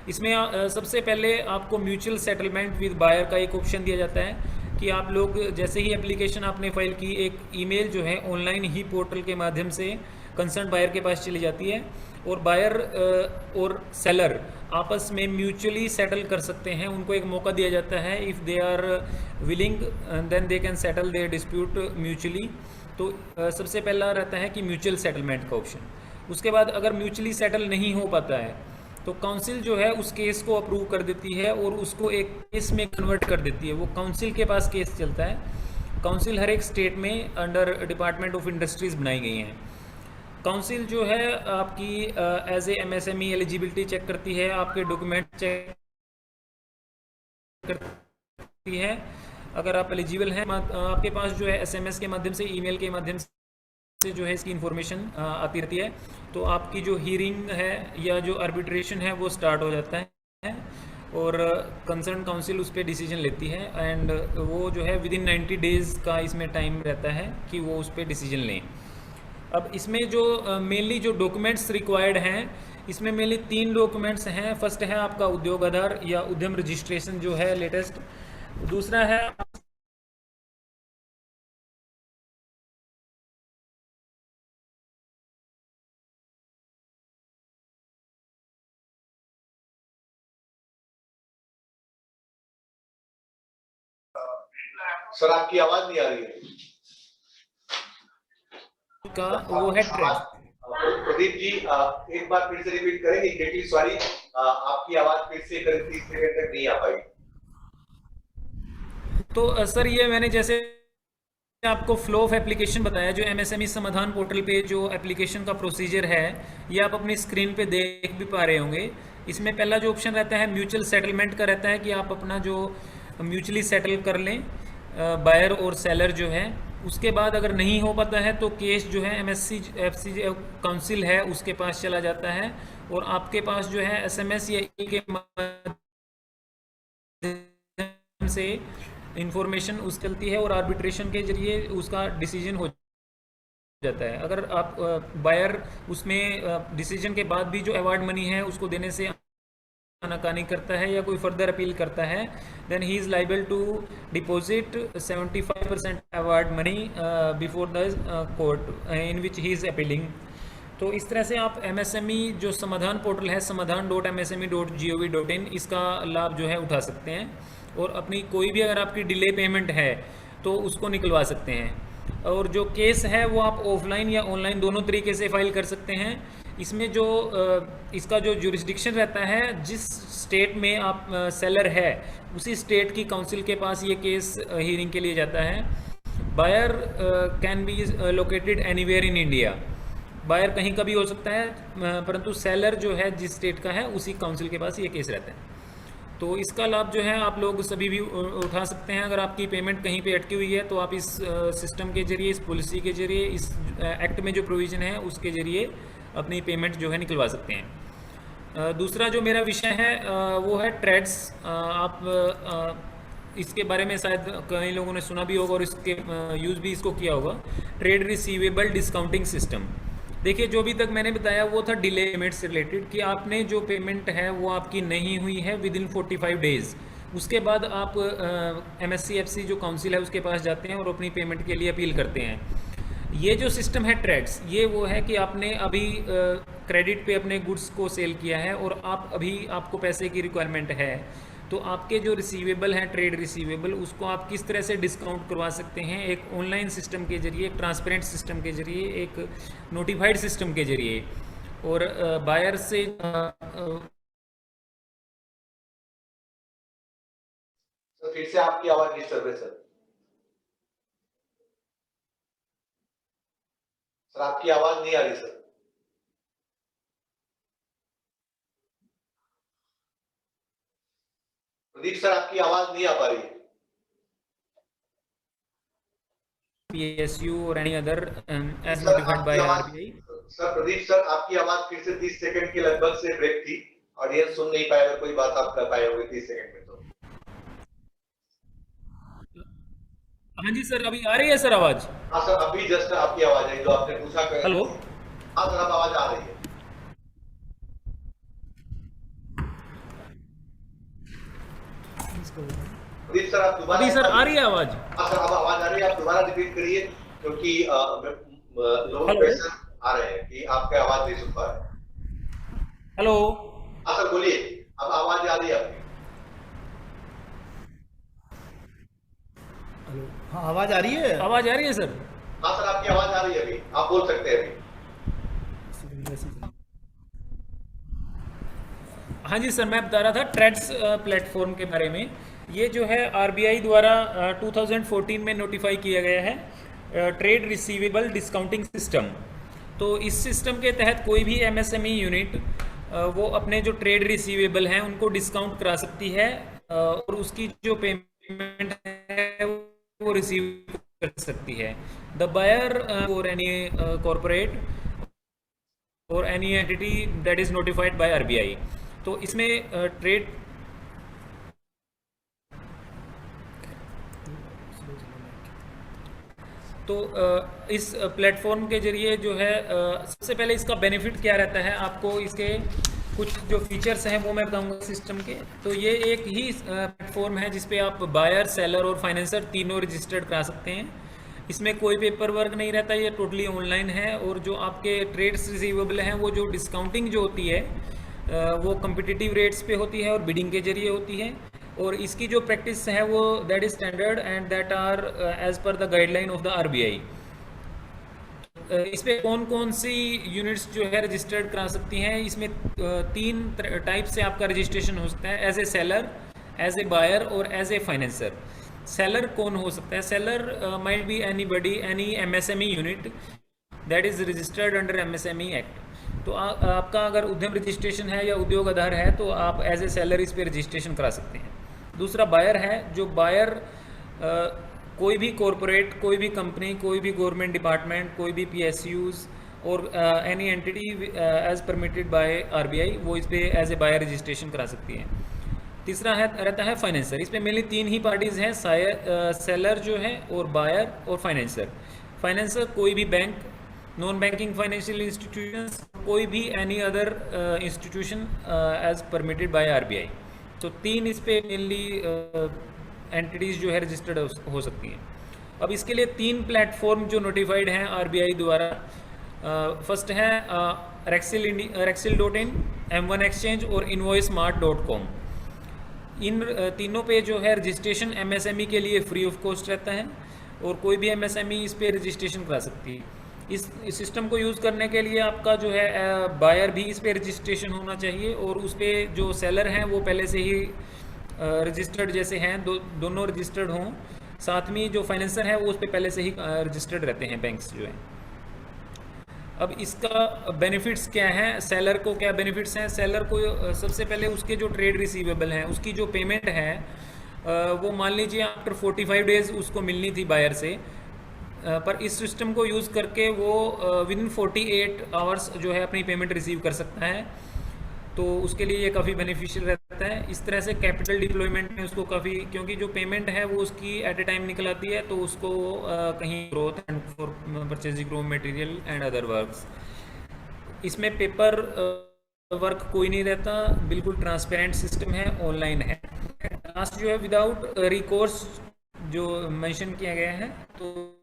इसमें सबसे पहले आपको म्यूचुअल सेटलमेंट विद बायर का एक ऑप्शन दिया जाता है कि आप लोग जैसे ही एप्लीकेशन आपने फाइल की, एक ईमेल जो है ऑनलाइन ही पोर्टल के माध्यम से कंसर्न बायर के पास चली जाती है, और बायर और सेलर आपस में म्यूचुअली सेटल कर सकते हैं। उनको एक मौका दिया जाता है, if they are willing then they can settle their dispute mutually. तो सबसे पहला रहता है कि म्यूचुअल सेटलमेंट का ऑप्शन। उसके बाद अगर म्यूचुअली सेटल नहीं हो पाता है तो काउंसिल जो है उस केस को अप्रूव कर देती है और उसको एक केस में कन्वर्ट कर देती है। वो काउंसिल के पास केस चलता है। काउंसिल हर एक स्टेट में अंडर डिपार्टमेंट ऑफ इंडस्ट्रीज़ बनाई गई हैं। काउंसिल जो है आपकी as a MSME eligibility check करती है, आपके डॉक्यूमेंट चेक करती है। अगर आप एलिजिबल हैं, आपके पास जो है SMS के माध्यम से, ईमेल के माध्यम से जो है इसकी इन्फॉर्मेशन आती रहती है। तो आपकी जो हियरिंग है या जो आर्बिट्रेशन है वो स्टार्ट हो जाता है और कंसर्न काउंसिल उस पर डिसीजन लेती है, एंड वो जो है विदिन 90 डेज़ का इसमें टाइम रहता है कि वो उस पर डिसीजन लें। अब इसमें जो मेनली जो डॉक्यूमेंट्स रिक्वायर्ड हैं, इसमें मेनली 3 डॉक्यूमेंट्स हैं। फर्स्ट है आपका उद्योग आधार या उद्यम रजिस्ट्रेशन जो है लेटेस्ट। दूसरा है सर आपकी आवाज नहीं आ रही है। का वो है ट्रेड। प्रदीप जी एक बार फिर से रिपीट करेंगे, क्योंकि सॉरी आपकी आवाज फिर से 30 सेकंड तक नहीं आ पाई। तो सर ये मैंने जैसे आपको फ्लो ऑफ एप्लीकेशन बताया, जो MSME समाधान पोर्टल पे जो एप्लीकेशन का प्रोसीजर है ये आप अपनी स्क्रीन पे देख भी पा रहे होंगे। इसमें पहला जो ऑप्शन रहता है म्यूचुअल सेटलमेंट का रहता है कि आप अपना जो म्यूचुअली सेटल कर लें बायर और सेलर जो है। उसके बाद अगर नहीं हो पाता है तो केस जो है MSCFC काउंसिल है उसके पास चला जाता है, और आपके पास जो है SMS या ईमेल के माध्यम से इंफॉर्मेशन उस चलती है और आर्बिट्रेशन के जरिए उसका डिसीजन हो जाता है। अगर आप बायर उसमें डिसीजन के बाद भी जो अवार्ड मनी है उसको देने से आनाकानी करता है या कोई फर्दर अपील करता है, then he is liable to deposit 75% award money before the court in which he is appealing. तो इस तरह से आप MSME जो समाधान पोर्टल है समाधान.msme.gov.in इसका लाभ जो है उठा सकते हैं, और अपनी कोई भी अगर आपकी डिले पेमेंट है तो उसको निकलवा सकते हैं। और जो केस है वो आप ऑफलाइन या ऑनलाइन दोनों तरीके से फाइल कर सकते हैं। इसमें जो इसका जो जुरिस्डिक्शन रहता है, जिस स्टेट में आप सेलर है उसी स्टेट की काउंसिल के पास ये केस हियरिंग के लिए जाता है। Buyer can be located anywhere in India, buyer कहीं का भी हो सकता है, परंतु सेलर जो है जिस स्टेट का है उसी काउंसिल के पास ये केस रहता है। तो इसका लाभ जो है आप लोग सभी भी उठा सकते हैं। अगर आपकी पेमेंट कहीं पे अटकी हुई है तो आप इस सिस्टम के जरिए, इस पॉलिसी के जरिए, इस एक्ट में जो प्रोविज़न है उसके ज़रिए अपनी पेमेंट जो है निकलवा सकते हैं। दूसरा जो मेरा विषय है वो है ट्रेड्स। आप इसके बारे में शायद कई लोगों ने सुना भी होगा और इसके यूज़ भी इसको किया होगा। Trade receivable discounting system. देखिए, जो भी तक मैंने बताया वो था डिले पेमेंट से रिलेटेड, कि आपने जो पेमेंट है वो आपकी नहीं हुई है विद इन 45 डेज़, उसके बाद आप MSCFC जो काउंसिल है उसके पास जाते हैं और अपनी पेमेंट के लिए अपील करते हैं। ये जो सिस्टम है ट्रेड्स, ये वो है कि आपने अभी क्रेडिट पे अपने गुड्स को सेल किया है और आपको पैसे की रिक्वायरमेंट है, तो आपके जो रिसीवेबल हैं, ट्रेड रिसीवेबल, उसको आप किस तरह से डिस्काउंट करवा सकते हैं एक ऑनलाइन सिस्टम के जरिए, एक ट्रांसपेरेंट सिस्टम के जरिए, एक नोटिफाइड सिस्टम के जरिए। और बायर से फिर से आपकी आवाज डिस्टर्ब है सर। सर आपकी आवाज नहीं आ रही सर। प्रदीप सर आपकी आवाज नहीं आ पा रही है। PSU और any other as notified by RBI। Sir Pradeep sir आपकी आवाज फिर से 30 सेकंड के लगभग से ब्रेक थी, ऑडियंस सुन नहीं पाया। अगर कोई बात आप कर पाए होंगे 30 सेकंड में तो। हाँ जी सर, अभी आ रही है सर आवाज? हाँ सर, अभी जस्ट आपकी आवाज आई जो आपने पूछा। हेलो, हाँ सर, अब आवाज आ रही है। प्रदीप सर आप दोबारा। अभी सर आ रही है आवाज? हाँ सर, अब आवाज आ रही है। आप दोबारा रिपीट करिए, क्योंकि लोग क्वेश्चन आ रहे हैं कि आपका आवाज नहीं सुन पा रहे। हेलो। हाँ सर बोलिए, अब आवाज आ रही है आपकी। हाँ, आवाज आ रही है? आवाज आ रही है सर? हाँ सर, आपकी आवाज आ रही है, अभी आप बोल सकते हैं अभी। हाँ जी सर, मैं बता रहा था ट्रेड्स प्लेटफॉर्म के बारे में। ये जो है RBI द्वारा 2014 में नोटिफाई किया गया है ट्रेड रिसीवेबल डिस्काउंटिंग सिस्टम। तो इस सिस्टम के तहत कोई भी MSME यूनिट वो अपने जो ट्रेड रिसीवेबल हैं उनको डिस्काउंट करा सकती है और उसकी जो पेमेंट है वो रिसीव कर सकती है। द बायर और एनी कॉर्पोरेट और any entity that is notified by RBI। तो इसमें ट्रेड इस प्लेटफॉर्म के जरिए जो है सबसे पहले इसका बेनिफिट क्या रहता है, आपको इसके कुछ जो फीचर्स हैं वो मैं बताऊंगा सिस्टम के। तो ये एक ही प्लेटफॉर्म है जिसपे आप बायर, सेलर और फाइनेंसर तीनों रजिस्टर्ड करा सकते हैं। इसमें कोई पेपर वर्क नहीं रहता, ये टोटली ऑनलाइन है। और जो आपके ट्रेड्स रिसीवेबल हैं वो जो डिस्काउंटिंग जो होती है वो कम्पिटिटिव रेट्स पे होती है और बिडिंग के जरिए होती है। और इसकी जो प्रैक्टिस है वो that is standard and that are as per the guideline of the RBI। इस पे कौन कौन सी यूनिट्स जो है रजिस्टर्ड करा सकती हैं, इसमें 3 टाइप से आपका रजिस्ट्रेशन हो सकता है, as a seller, as a buyer और एज ए फाइनेंसर। सेलर कौन हो सकता है? Seller might be anybody, any MSME unit that is registered under MSME act. तो आपका अगर उद्यम रजिस्ट्रेशन है या उद्योग आधार है तो आप एज ए सेलर इस पे रजिस्ट्रेशन करा सकते हैं। दूसरा बायर है, जो बायर कोई भी कॉरपोरेट, कोई भी कंपनी, कोई भी गवर्नमेंट डिपार्टमेंट, कोई भी PSUs और any entity as permitted by RBI वो इस पे एज ए बायर रजिस्ट्रेशन करा सकती है। तीसरा रहता है फाइनेंसर। इस पे मेनली 3 ही पार्टीज हैं, सेलर जो है और बायर और फाइनेंसर। फाइनेंसर कोई भी bank, non banking financial institutions, कोई भी any other institution as permitted by RBI। तो 3 इस पे मेनली एंटिटीज़ जो है रजिस्टर्ड हो सकती हैं। अब इसके लिए 3 प्लेटफॉर्म जो नोटिफाइड हैं RBI द्वारा, फर्स्ट है Rexil.in, M1 एक्सचेंज और invoicemart.com। इन तीनों पे जो है रजिस्ट्रेशन MSME के लिए फ्री ऑफ कॉस्ट रहता है और कोई भी MSME इस पे रजिस्ट्रेशन करा सकती है। इस सिस्टम को यूज़ करने के लिए आपका जो है बायर भी इस पे रजिस्ट्रेशन होना चाहिए और उस पे जो सेलर हैं वो पहले से ही रजिस्टर्ड जैसे हैं, दोनों रजिस्टर्ड हों। साथ में जो फाइनेंसर है वो उस पे पहले से ही रजिस्टर्ड रहते हैं बैंक्स जो हैं। अब इसका बेनिफिट्स क्या हैं, सेलर को क्या बेनिफिट्स हैं? सेलर को सबसे पहले उसके जो ट्रेड रिसीवेबल हैं उसकी जो पेमेंट है वो मान लीजिए आफ्टर 45 डेज उसको मिलनी थी बायर से, पर इस सिस्टम को यूज़ करके वो विद इन 48 आवर्स जो है अपनी पेमेंट रिसीव कर सकता है। तो उसके लिए ये काफ़ी बेनिफिशियल रहता है। इस तरह से कैपिटल डिप्लॉयमेंट में उसको काफ़ी, क्योंकि जो पेमेंट है वो उसकी एट ए टाइम निकल आती है, तो उसको कहीं growth and for purchasing raw material and other works, इसमें पेपर वर्क कोई नहीं रहता, बिल्कुल ट्रांसपेरेंट सिस्टम है, ऑनलाइन है। लास्ट जो है विदाउट रिकोर्स जो मेंशन किया गया है, तो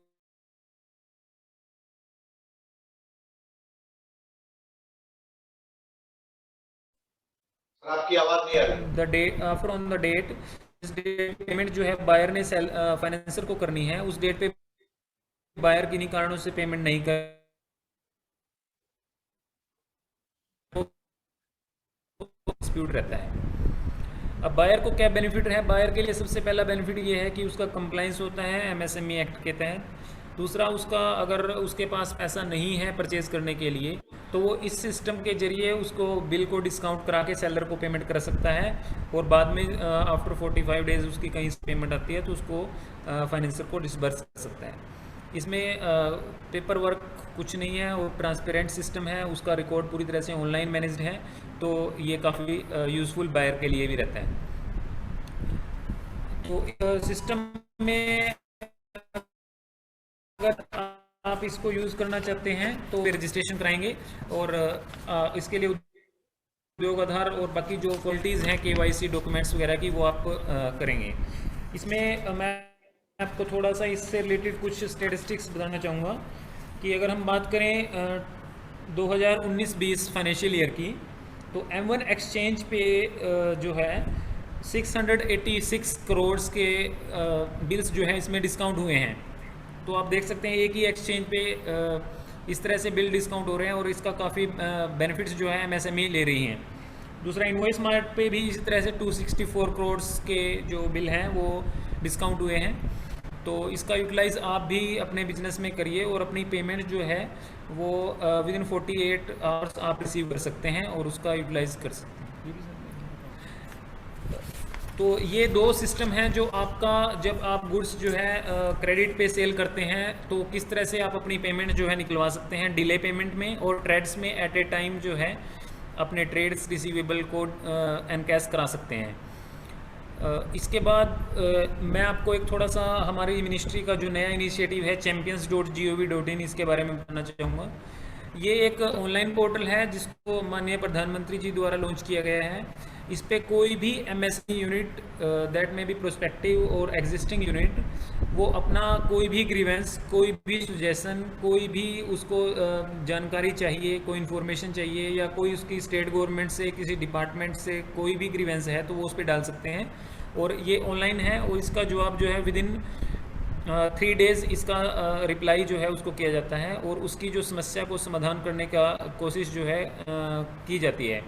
आपकी आवाज नहीं आ रही। The date from the date, इस डेट पेमेंट जो है बायर ने फाइनेंसर को करनी है, उस डेट पे बायर किन्हीं कारणों से पेमेंट नहीं कर, डिस्प्यूट रहता है। अब बायर को क्या बेनिफिट है? बायर के लिए सबसे पहला बेनिफिट ये है कि उसका कंप्लाइंस होता है एमएसएमई एक्ट के तहत। दूसरा, उसका अगर उसके पास पैसा नहीं है परचेज करने के लिए, तो वो इस सिस्टम के जरिए उसको बिल को डिस्काउंट करा के सेलर को पेमेंट कर सकता है, और बाद में आफ्टर 45 डेज उसकी कहीं से पेमेंट आती है तो उसको फाइनेंसर को डिसबर्स कर सकता है। इसमें पेपर वर्क कुछ नहीं है और ट्रांसपेरेंट सिस्टम है, उसका रिकॉर्ड पूरी तरह से ऑनलाइन मैनेज्ड है, तो ये काफ़ी यूज़फुल बायर के लिए भी रहता है। तो सिस्टम में अगर आप इसको यूज़ करना चाहते हैं तो रजिस्ट्रेशन कराएंगे, और इसके लिए उद्योग आधार और बाकी जो फॉर्मेलिटीज़ हैं KYC डॉक्यूमेंट्स वगैरह की, वो आप करेंगे। इसमें मैं आपको थोड़ा सा इससे रिलेटेड कुछ स्टेटिस्टिक्स बताना चाहूँगा कि अगर हम बात करें 2019-20 फाइनेंशियल ईयर की, तो M1 एक्सचेंज पे जो है 686 करोड़ के बिल्स जो हैं इसमें डिस्काउंट हुए हैं। तो आप देख सकते हैं एक ही एक्सचेंज पे इस तरह से बिल डिस्काउंट हो रहे हैं, और इसका काफ़ी बेनिफिट्स जो है MSME ले रही हैं। दूसरा, इनवॉइस मार्ट पे भी इसी तरह से 264 करोड़ के जो बिल हैं वो डिस्काउंट हुए हैं। तो इसका यूटिलाइज़ आप भी अपने बिजनेस में करिए, और अपनी पेमेंट जो है वो विद इन 48 आवर्स आप रिसीव कर सकते हैं और उसका यूटिलाइज़ कर सकते हैं। तो ये दो सिस्टम हैं जो आपका, जब आप गुड्स जो है क्रेडिट पे सेल करते हैं तो किस तरह से आप अपनी पेमेंट जो है निकलवा सकते हैं डिले पेमेंट में, और ट्रेड्स में एट ए टाइम जो है अपने ट्रेड्स रिसीवेबल को एनकैश करा सकते हैं। इसके बाद मैं आपको एक थोड़ा सा हमारी मिनिस्ट्री का जो नया इनिशिएटिव है champions.gov.in, इसके बारे में बताना चाहूँगा। ये एक ऑनलाइन पोर्टल है जिसको माननीय प्रधानमंत्री जी द्वारा लॉन्च किया गया है। इस पे कोई भी MSME यूनिट दैट में भी प्रोस्पेक्टिव और एग्जिस्टिंग यूनिट, वो अपना कोई भी ग्रीवेंस, कोई भी सुजेशन, कोई भी उसको जानकारी चाहिए, कोई इन्फॉर्मेशन चाहिए, या कोई उसकी स्टेट गवर्नमेंट से, किसी डिपार्टमेंट से कोई भी ग्रीवेंस है तो वो उस पर डाल सकते हैं, और ये ऑनलाइन है, और इसका जवाब जो है विद इन 3 डेज़ इसका रिप्लाई जो है उसको किया जाता है, और उसकी जो समस्या को समाधान करने का कोशिश जो है की जाती है।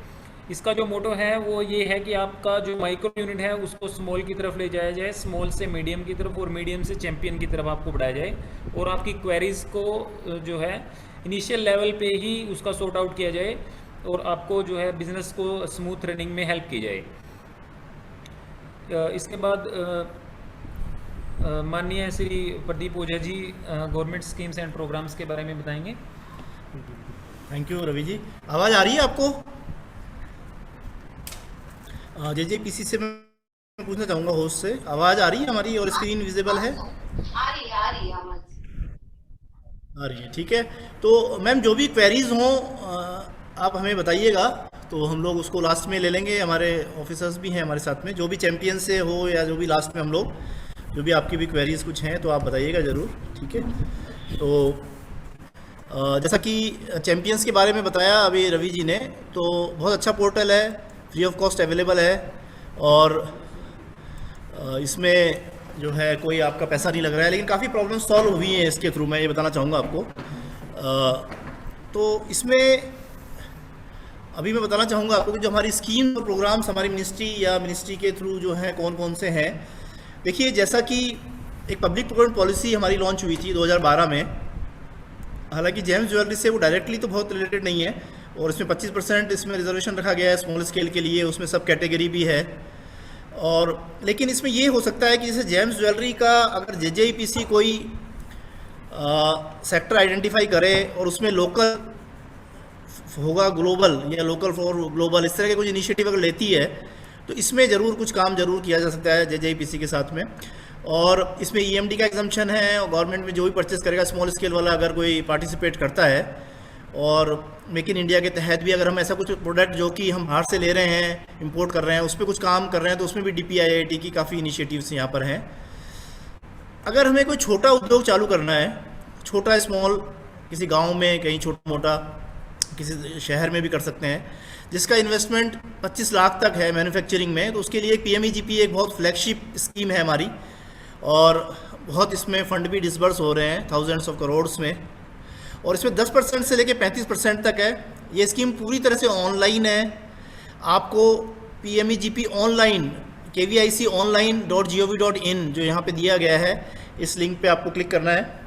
इसका जो मोटो है वो ये है कि आपका जो माइक्रो यूनिट है उसको स्मॉल की तरफ ले जाया जाए, स्मॉल से मीडियम की तरफ, और मीडियम से चैंपियन की तरफ आपको बढ़ाया जाए, और आपकी क्वेरीज़ को जो है इनिशियल लेवल पे ही उसका सॉर्ट आउट किया जाए, और आपको जो है बिज़नेस को स्मूथ रनिंग में हेल्प की जाए। इसके बाद माननीय श्री प्रदीप ओझा जी गवर्नमेंट स्कीम्स एंड प्रोग्राम्स के बारे में बताएंगे। Thank you Ravi ji. आवाज़ आ रही है आपको? JJPC से मैं पूछना चाहूँगा होस्ट से, आवाज़ आ रही है हमारी और स्क्रीन विजिबल है? आ रही है आवाज़ आ रही है, ठीक है। तो मैम जो भी क्वेरीज हों आप हमें बताइएगा, तो हम लोग उसको लास्ट में ले लेंगे। हमारे ऑफिसर्स भी हैं हमारे साथ में, जो भी चैम्पियन से हो या जो भी लास्ट में हम लोग, जो भी आपकी भी क्वेरीज कुछ हैं तो आप बताइएगा ज़रूर, ठीक है। तो जैसा कि चैम्पियंस के बारे में बताया अभी रवि जी ने, तो बहुत अच्छा पोर्टल है, फ्री ऑफ कॉस्ट अवेलेबल है, और इसमें जो है कोई आपका पैसा नहीं लग रहा है, लेकिन काफ़ी प्रॉब्लम सॉल्व हुई हैं इसके थ्रू, मैं ये बताना चाहूँगा आपको। तो इसमें अभी मैं बताना चाहूँगा आपको कि जो हमारी स्कीम और प्रोग्राम्स हमारी मिनिस्ट्री या मिनिस्ट्री के थ्रू जो हैं कौन कौन से हैं। देखिए, जैसा कि एक पब्लिक प्रोक्योरमेंट पॉलिसी हमारी लॉन्च हुई थी 2012 में, हालांकि जेम्स ज्वेलरी से वो डायरेक्टली तो बहुत रिलेटेड नहीं है, और इसमें 25% इसमें रिजर्वेशन रखा गया है स्मॉल स्केल के लिए, उसमें सब कैटेगरी भी है। और लेकिन इसमें ये हो सकता है कि जैसे जेम्स ज्वेलरी का अगर JJPC कोई सेक्टर आइडेंटिफाई करे और उसमें लोकल होगा ग्लोबल या लोकल फॉर ग्लोबल, इस तरह के कुछ इनिशिएटिव अगर लेती है तो इसमें ज़रूर कुछ काम ज़रूर किया जा सकता है JJPC के साथ में। और इसमें EMD का एग्जम्पशन है, और गवर्नमेंट में जो भी परचेस करेगा स्मॉल स्केल वाला अगर कोई पार्टिसिपेट करता है, और मेक इन इंडिया के तहत भी अगर हम ऐसा कुछ प्रोडक्ट जो कि हम बाहर से ले रहे हैं, इंपोर्ट कर रहे हैं, उस पर कुछ काम कर रहे हैं, तो उसमें भी DPIIT की काफ़ी इनिशिएटिव्स यहाँ पर हैं। अगर हमें कोई छोटा उद्योग चालू करना है, छोटा स्मॉल, किसी गांव में, कहीं छोटा मोटा, किसी शहर में भी कर सकते हैं, जिसका इन्वेस्टमेंट 25 लाख तक है मैन्युफैक्चरिंग में, तो उसके लिए PMEGP एक बहुत फ्लैगशिप स्कीम है हमारी, और बहुत इसमें फंड भी डिसबर्स हो रहे हैं थाउजेंड्स ऑफ करोड्स में, और इसमें 10% से लेकर 35% तक है। ये स्कीम पूरी तरह से ऑनलाइन है। आपको PMEGP ऑनलाइन KVIConline.gov.in जो यहाँ पे दिया गया है, इस लिंक पे आपको क्लिक करना है,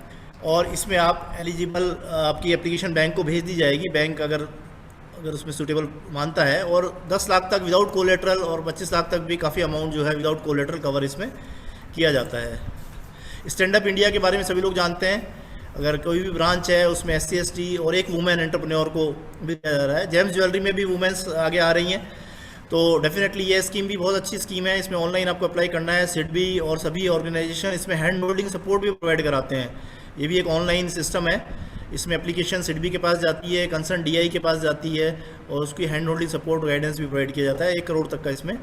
और इसमें आप एलिजिबल आपकी एप्लीकेशन बैंक को भेज दी जाएगी, बैंक अगर उसमें सूटेबल मानता है, और 10 लाख तक विदाउट कोलेट्रल और 25 लाख तक भी काफ़ी अमाउंट जो है विदाउट कोलेट्रल कवर इसमें किया जाता है। स्टैंड अप इंडिया के बारे में सभी लोग जानते हैं, अगर कोई भी ब्रांच है उसमें SC ST और एक वुमेन एंटरप्रेन्योर को भी दिया जा रहा है। जेम्स ज्वेलरी में भी वुमेन्स आगे आ रही हैं, तो डेफिनेटली ये स्कीम भी बहुत अच्छी स्कीम है। इसमें ऑनलाइन आपको अप्लाई करना है। SIDBI और सभी ऑर्गेनाइजेशन इसमें हैंड होल्डिंग सपोर्ट भी प्रोवाइड कराते हैं। ये भी एक ऑनलाइन सिस्टम है। इसमें एप्लीकेशन SIDBI के पास जाती है, कंसर्न DI के पास जाती है, और उसकी हैंड होल्डिंग सपोर्ट गाइडेंस भी प्रोवाइड किया जाता है। 1 करोड़ तक का इसमें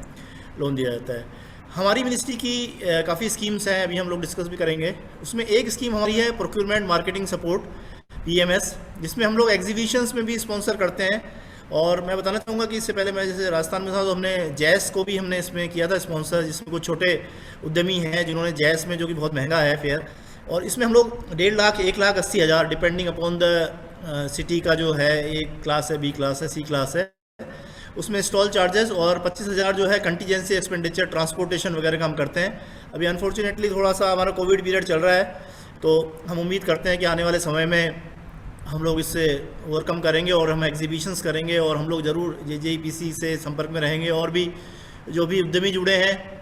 लोन दिया जाता है। हमारी मिनिस्ट्री की काफ़ी स्कीम्स हैं, अभी हम लोग डिस्कस भी करेंगे। उसमें एक स्कीम हमारी है प्रोक्योरमेंट मार्केटिंग सपोर्ट PMS, जिसमें हम लोग एग्जीबिशंस में भी स्पॉन्सर करते हैं। और मैं बताना चाहूँगा कि इससे पहले मैं जैसे राजस्थान में था तो हमने जैस को भी हमने इसमें किया था स्पॉन्सर, जिसमें कुछ छोटे उद्यमी हैं जिन्होंने जैस में, जो कि बहुत महंगा है फेयर, और इसमें हम लोग 1.5 lakh 1,80,000 depending upon the city का जो है, A क्लास है, B क्लास है, C क्लास है, उसमें स्टॉल चार्जेस, और 25,000 जो है कंटीजेंसी एक्सपेंडिचर ट्रांसपोर्टेशन वगैरह का हम करते हैं। अभी अनफॉर्चुनेटली थोड़ा सा हमारा कोविड पीरियड चल रहा है, तो हम उम्मीद करते हैं कि आने वाले समय में हम लोग इससे ओवरकम करेंगे, और हम एग्जीबिशंस करेंगे, और हम लोग ज़रूर JJPC से संपर्क में रहेंगे। और भी जो भी उद्यमी जुड़े हैं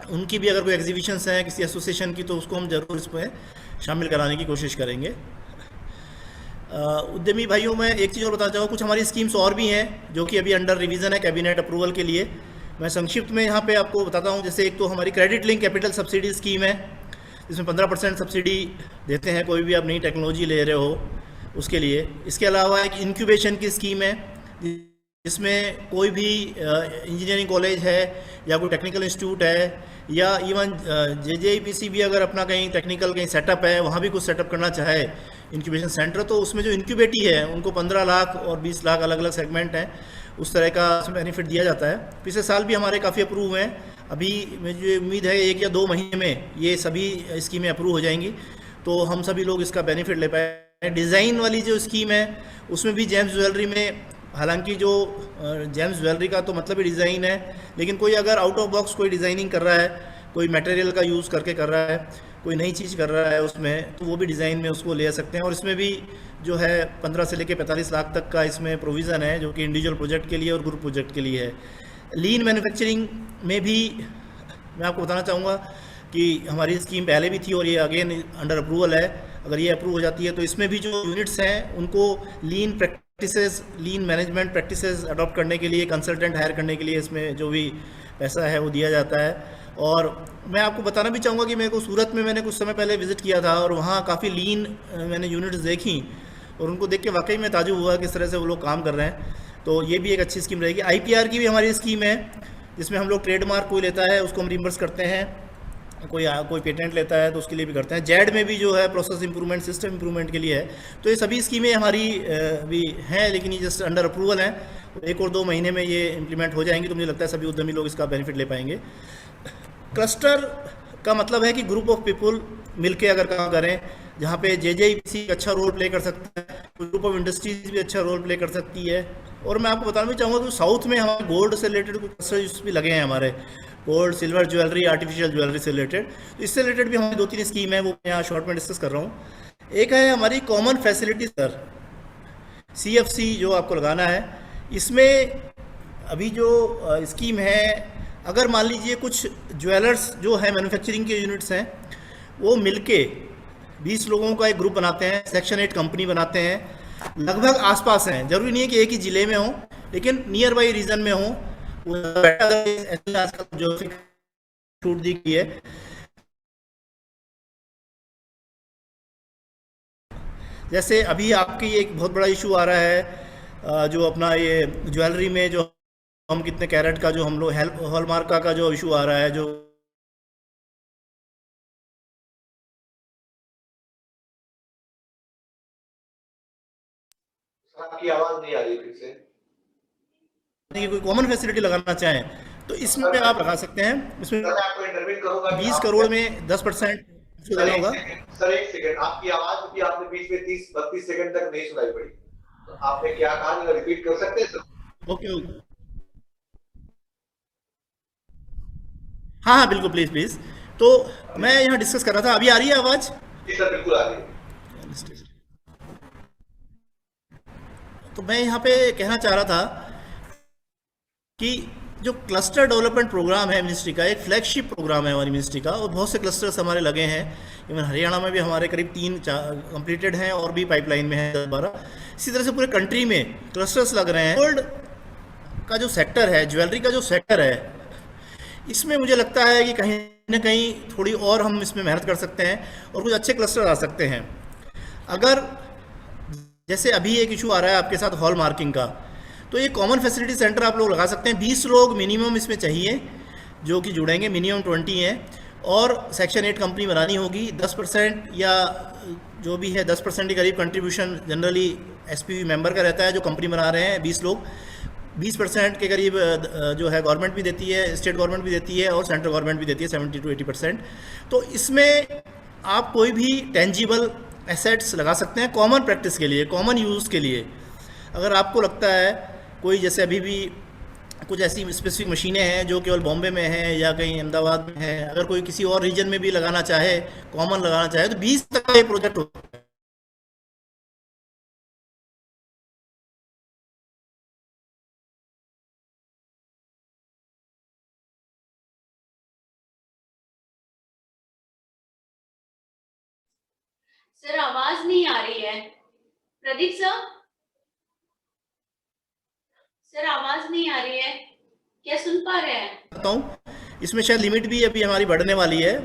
उनकी भी अगर कोई एग्जीबिशंस हैं किसी एसोसिएशन की, तो उसको हम ज़रूर इसमें शामिल कराने की कोशिश करेंगे। उद्यमी भाइयों, मैं एक चीज़ और बताना चाहूँगा, कुछ हमारी स्कीम्स और भी हैं जो कि अभी अंडर रिवीजन है कैबिनेट अप्रूवल के लिए। मैं संक्षिप्त में यहाँ पे आपको बताता हूँ। जैसे एक तो हमारी credit link capital subsidy scheme है, जिसमें 15% सब्सिडी देते हैं कोई भी आप नई टेक्नोलॉजी ले रहे हो उसके लिए। इसके अलावा एक इंक्यूबेशन की स्कीम है, जिसमें कोई भी इंजीनियरिंग कॉलेज है या कोई टेक्निकल इंस्टीट्यूट है, या इवन JJPC भी अगर अपना कहीं टेक्निकल कहीं सेटअप है, वहाँ भी कुछ सेटअप करना चाहे इंक्यूबेशन सेंटर, तो उसमें जो इंक्यूबेटी है उनको 15 लाख और 20 लाख अलग अलग सेगमेंट हैं, उस तरह का बेनिफिट दिया जाता है। पिछले साल भी हमारे काफ़ी अप्रूव हुए हैं। अभी मुझे उम्मीद है 1 या 2 महीने में ये सभी स्कीमें अप्रूव हो जाएंगी, तो हम सभी लोग इसका बेनिफिट ले पाए। डिज़ाइन वाली जो स्कीम है उसमें भी जेम्स ज्वेलरी में, हालांकि जो जेम्स ज्वेलरी का तो मतलब ही डिज़ाइन है, लेकिन कोई अगर आउट ऑफ बॉक्स कोई डिज़ाइनिंग कर रहा है, कोई मटेरियल का यूज़ करके कर रहा है, कोई नई चीज़ कर रहा है उसमें, तो वो भी डिज़ाइन में उसको ले सकते हैं। और इसमें भी जो है 15 से लेकर 45 लाख तक का इसमें प्रोविज़न है, जो कि इंडिविजुअल प्रोजेक्ट के लिए और ग्रुप प्रोजेक्ट के लिए है। लीन मैन्युफैक्चरिंग में भी मैं आपको बताना चाहूँगा कि हमारी स्कीम पहले भी थी और ये अगेन अंडर अप्रूवल है। अगर ये अप्रूव हो जाती है तो इसमें भी जो यूनिट्स हैं उनको lean practices, lean management practices adopt करने के लिए, कंसल्टेंट हायर करने के लिए इसमें जो भी पैसा है वो दिया जाता है। और मैं आपको बताना भी चाहूँगा कि मेरे को सूरत में मैंने कुछ समय पहले विज़िट किया था, और वहाँ काफ़ी लीन मैंने यूनिट्स देखी, और उनको देख के वाकई में ताजुब हुआ किस तरह से वो लोग काम कर रहे हैं। तो ये भी एक अच्छी स्कीम रहेगी। IPR की भी हमारी स्कीम है, जिसमें हम लोग ट्रेडमार्क कोई लेता है उसको हम रिम्बर्स करते हैं, कोई पेटेंट लेता है तो उसके लिए भी करते हैं। जेड में भी जो है प्रोसेस इंप्रूवमेंट, सिस्टम इंप्रूवमेंट के लिए है। तो ये सभी स्कीमें हमारी भी हैं, लेकिन ये जस्ट अंडर अप्रूवल हैं। 1 और 2 महीने में ये इम्प्लीमेंट हो जाएंगी, तो मुझे लगता है सभी उद्यमी लोग इसका बेनिफिट ले पाएंगे। क्लस्टर का मतलब है कि ग्रुप ऑफ पीपल मिलके अगर काम करें, जहाँ पे JJPC अच्छा रोल प्ले कर सकता है, ग्रुप ऑफ इंडस्ट्रीज भी अच्छा रोल प्ले कर सकती है। और मैं आपको बताना भी चाहूँगा कि साउथ में हमारे गोल्ड से रिलेटेड कुछ क्लस्टर्स भी लगे हैं, हमारे gold, silver jewellery, artificial jewellery से रिलेटेड। तो इससे रिलेटेड भी हमारी 2-3 स्कीम है, वो मैं यहाँ शॉर्ट में डिस्कस कर रहा हूँ। एक है हमारी कॉमन फैसिलिटी सर, CFC जो आपको लगाना है। इसमें अभी जो स्कीम है, अगर मान लीजिए कुछ ज्वेलर्स जो है मैन्युफैक्चरिंग के यूनिट्स हैं, वो मिलके 20 लोगों का एक ग्रुप बनाते हैं, सेक्शन 8 कंपनी बनाते हैं, लगभग आसपास हैं, जरूरी नहीं है कि एक ही ज़िले में हो, लेकिन नियर बाई रीजन में हो। आजकल जो छूट दी गई है, जैसे अभी आपकी एक बहुत बड़ा इशू आ रहा है, जो अपना ये ज्वेलरी में जो हम कितने कैरेट का जो हम लोग हॉलमार्क का जो इशू आ रहा है, जो आपकी आवाज नहीं आ रही फिर से। कोई कॉमन फैसिलिटी लगाना चाहें तो इसमें आप लगा सकते हैं। इसमें सर मैं आपको इंटरव्यू करूंगा कि 20 आप- करोड़ में 10% उसको देना होगा। सर एक सेकंड, आपकी आवाज भी आपने बीच में 30-32 सेकंड तक नहीं सुनाई पड़ी, तो आपने क्या कहा, जरा रिपीट कर सकते हैं सर? ओके ओके, हाँ हाँ बिल्कुल, प्लीज़ प्लीज़। तो मैं यहाँ डिस्कस कर रहा था, अभी आ रही है आवाज़? जी सर बिल्कुल आ रही है। तो मैं यहाँ पे कहना चाह रहा था कि जो क्लस्टर डेवलपमेंट प्रोग्राम है मिनिस्ट्री का, एक फ्लैगशिप प्रोग्राम है हमारी मिनिस्ट्री का, और बहुत से क्लस्टर्स हमारे लगे हैं। इवन हरियाणा में भी हमारे करीब 3 कंप्लीटेड हैं और भी पाइपलाइन में हैं 10-12। इसी तरह से पूरे कंट्री में क्लस्टर्स लग रहे हैं। गोल्ड का जो सेक्टर है, ज्वेलरी का जो सेक्टर है, इसमें मुझे लगता है कि कहीं ना कहीं थोड़ी और हम इसमें मेहनत कर सकते हैं और कुछ अच्छे क्लस्टर आ सकते हैं। अगर जैसे अभी एक इशू आ रहा है आपके साथ हॉल मार्किंग का, तो ये कॉमन फैसिलिटी सेंटर आप लोग लगा सकते हैं। 20 लोग मिनिमम इसमें चाहिए जो कि जुड़ेंगे, मिनिमम 20 हैं, और सेक्शन 8 कंपनी बनानी होगी। 10% या जो भी है 10% के करीब कंट्रीब्यूशन जनरली SPV मेंबर का रहता है जो कंपनी बना रहे हैं 20 लोग। 20% के करीब जो है गवर्नमेंट भी देती है, स्टेट गवर्नमेंट भी देती है और सेंट्रल गवर्नमेंट भी देती है 70 to 80%। तो इसमें आप कोई भी टेंजिबल एसेट्स लगा सकते हैं कॉमन प्रैक्टिस के लिए, कॉमन यूज़ के लिए। अगर आपको लगता है कोई, जैसे अभी भी कुछ ऐसी स्पेसिफिक मशीनें हैं जो केवल बॉम्बे में हैं या कहीं अहमदाबाद में हैं, अगर कोई किसी और रीजन में भी लगाना चाहे, कॉमन लगाना चाहे, तो 20 तक का ये प्रोजेक्ट होता है। सर आवाज नहीं आ रही है। प्रदीप सर, सर आवाज नहीं आ रही है, क्या सुन पा रहे हैं? करता हूँ। इसमें शायद लिमिट भी अभी हमारी बढ़ने वाली है,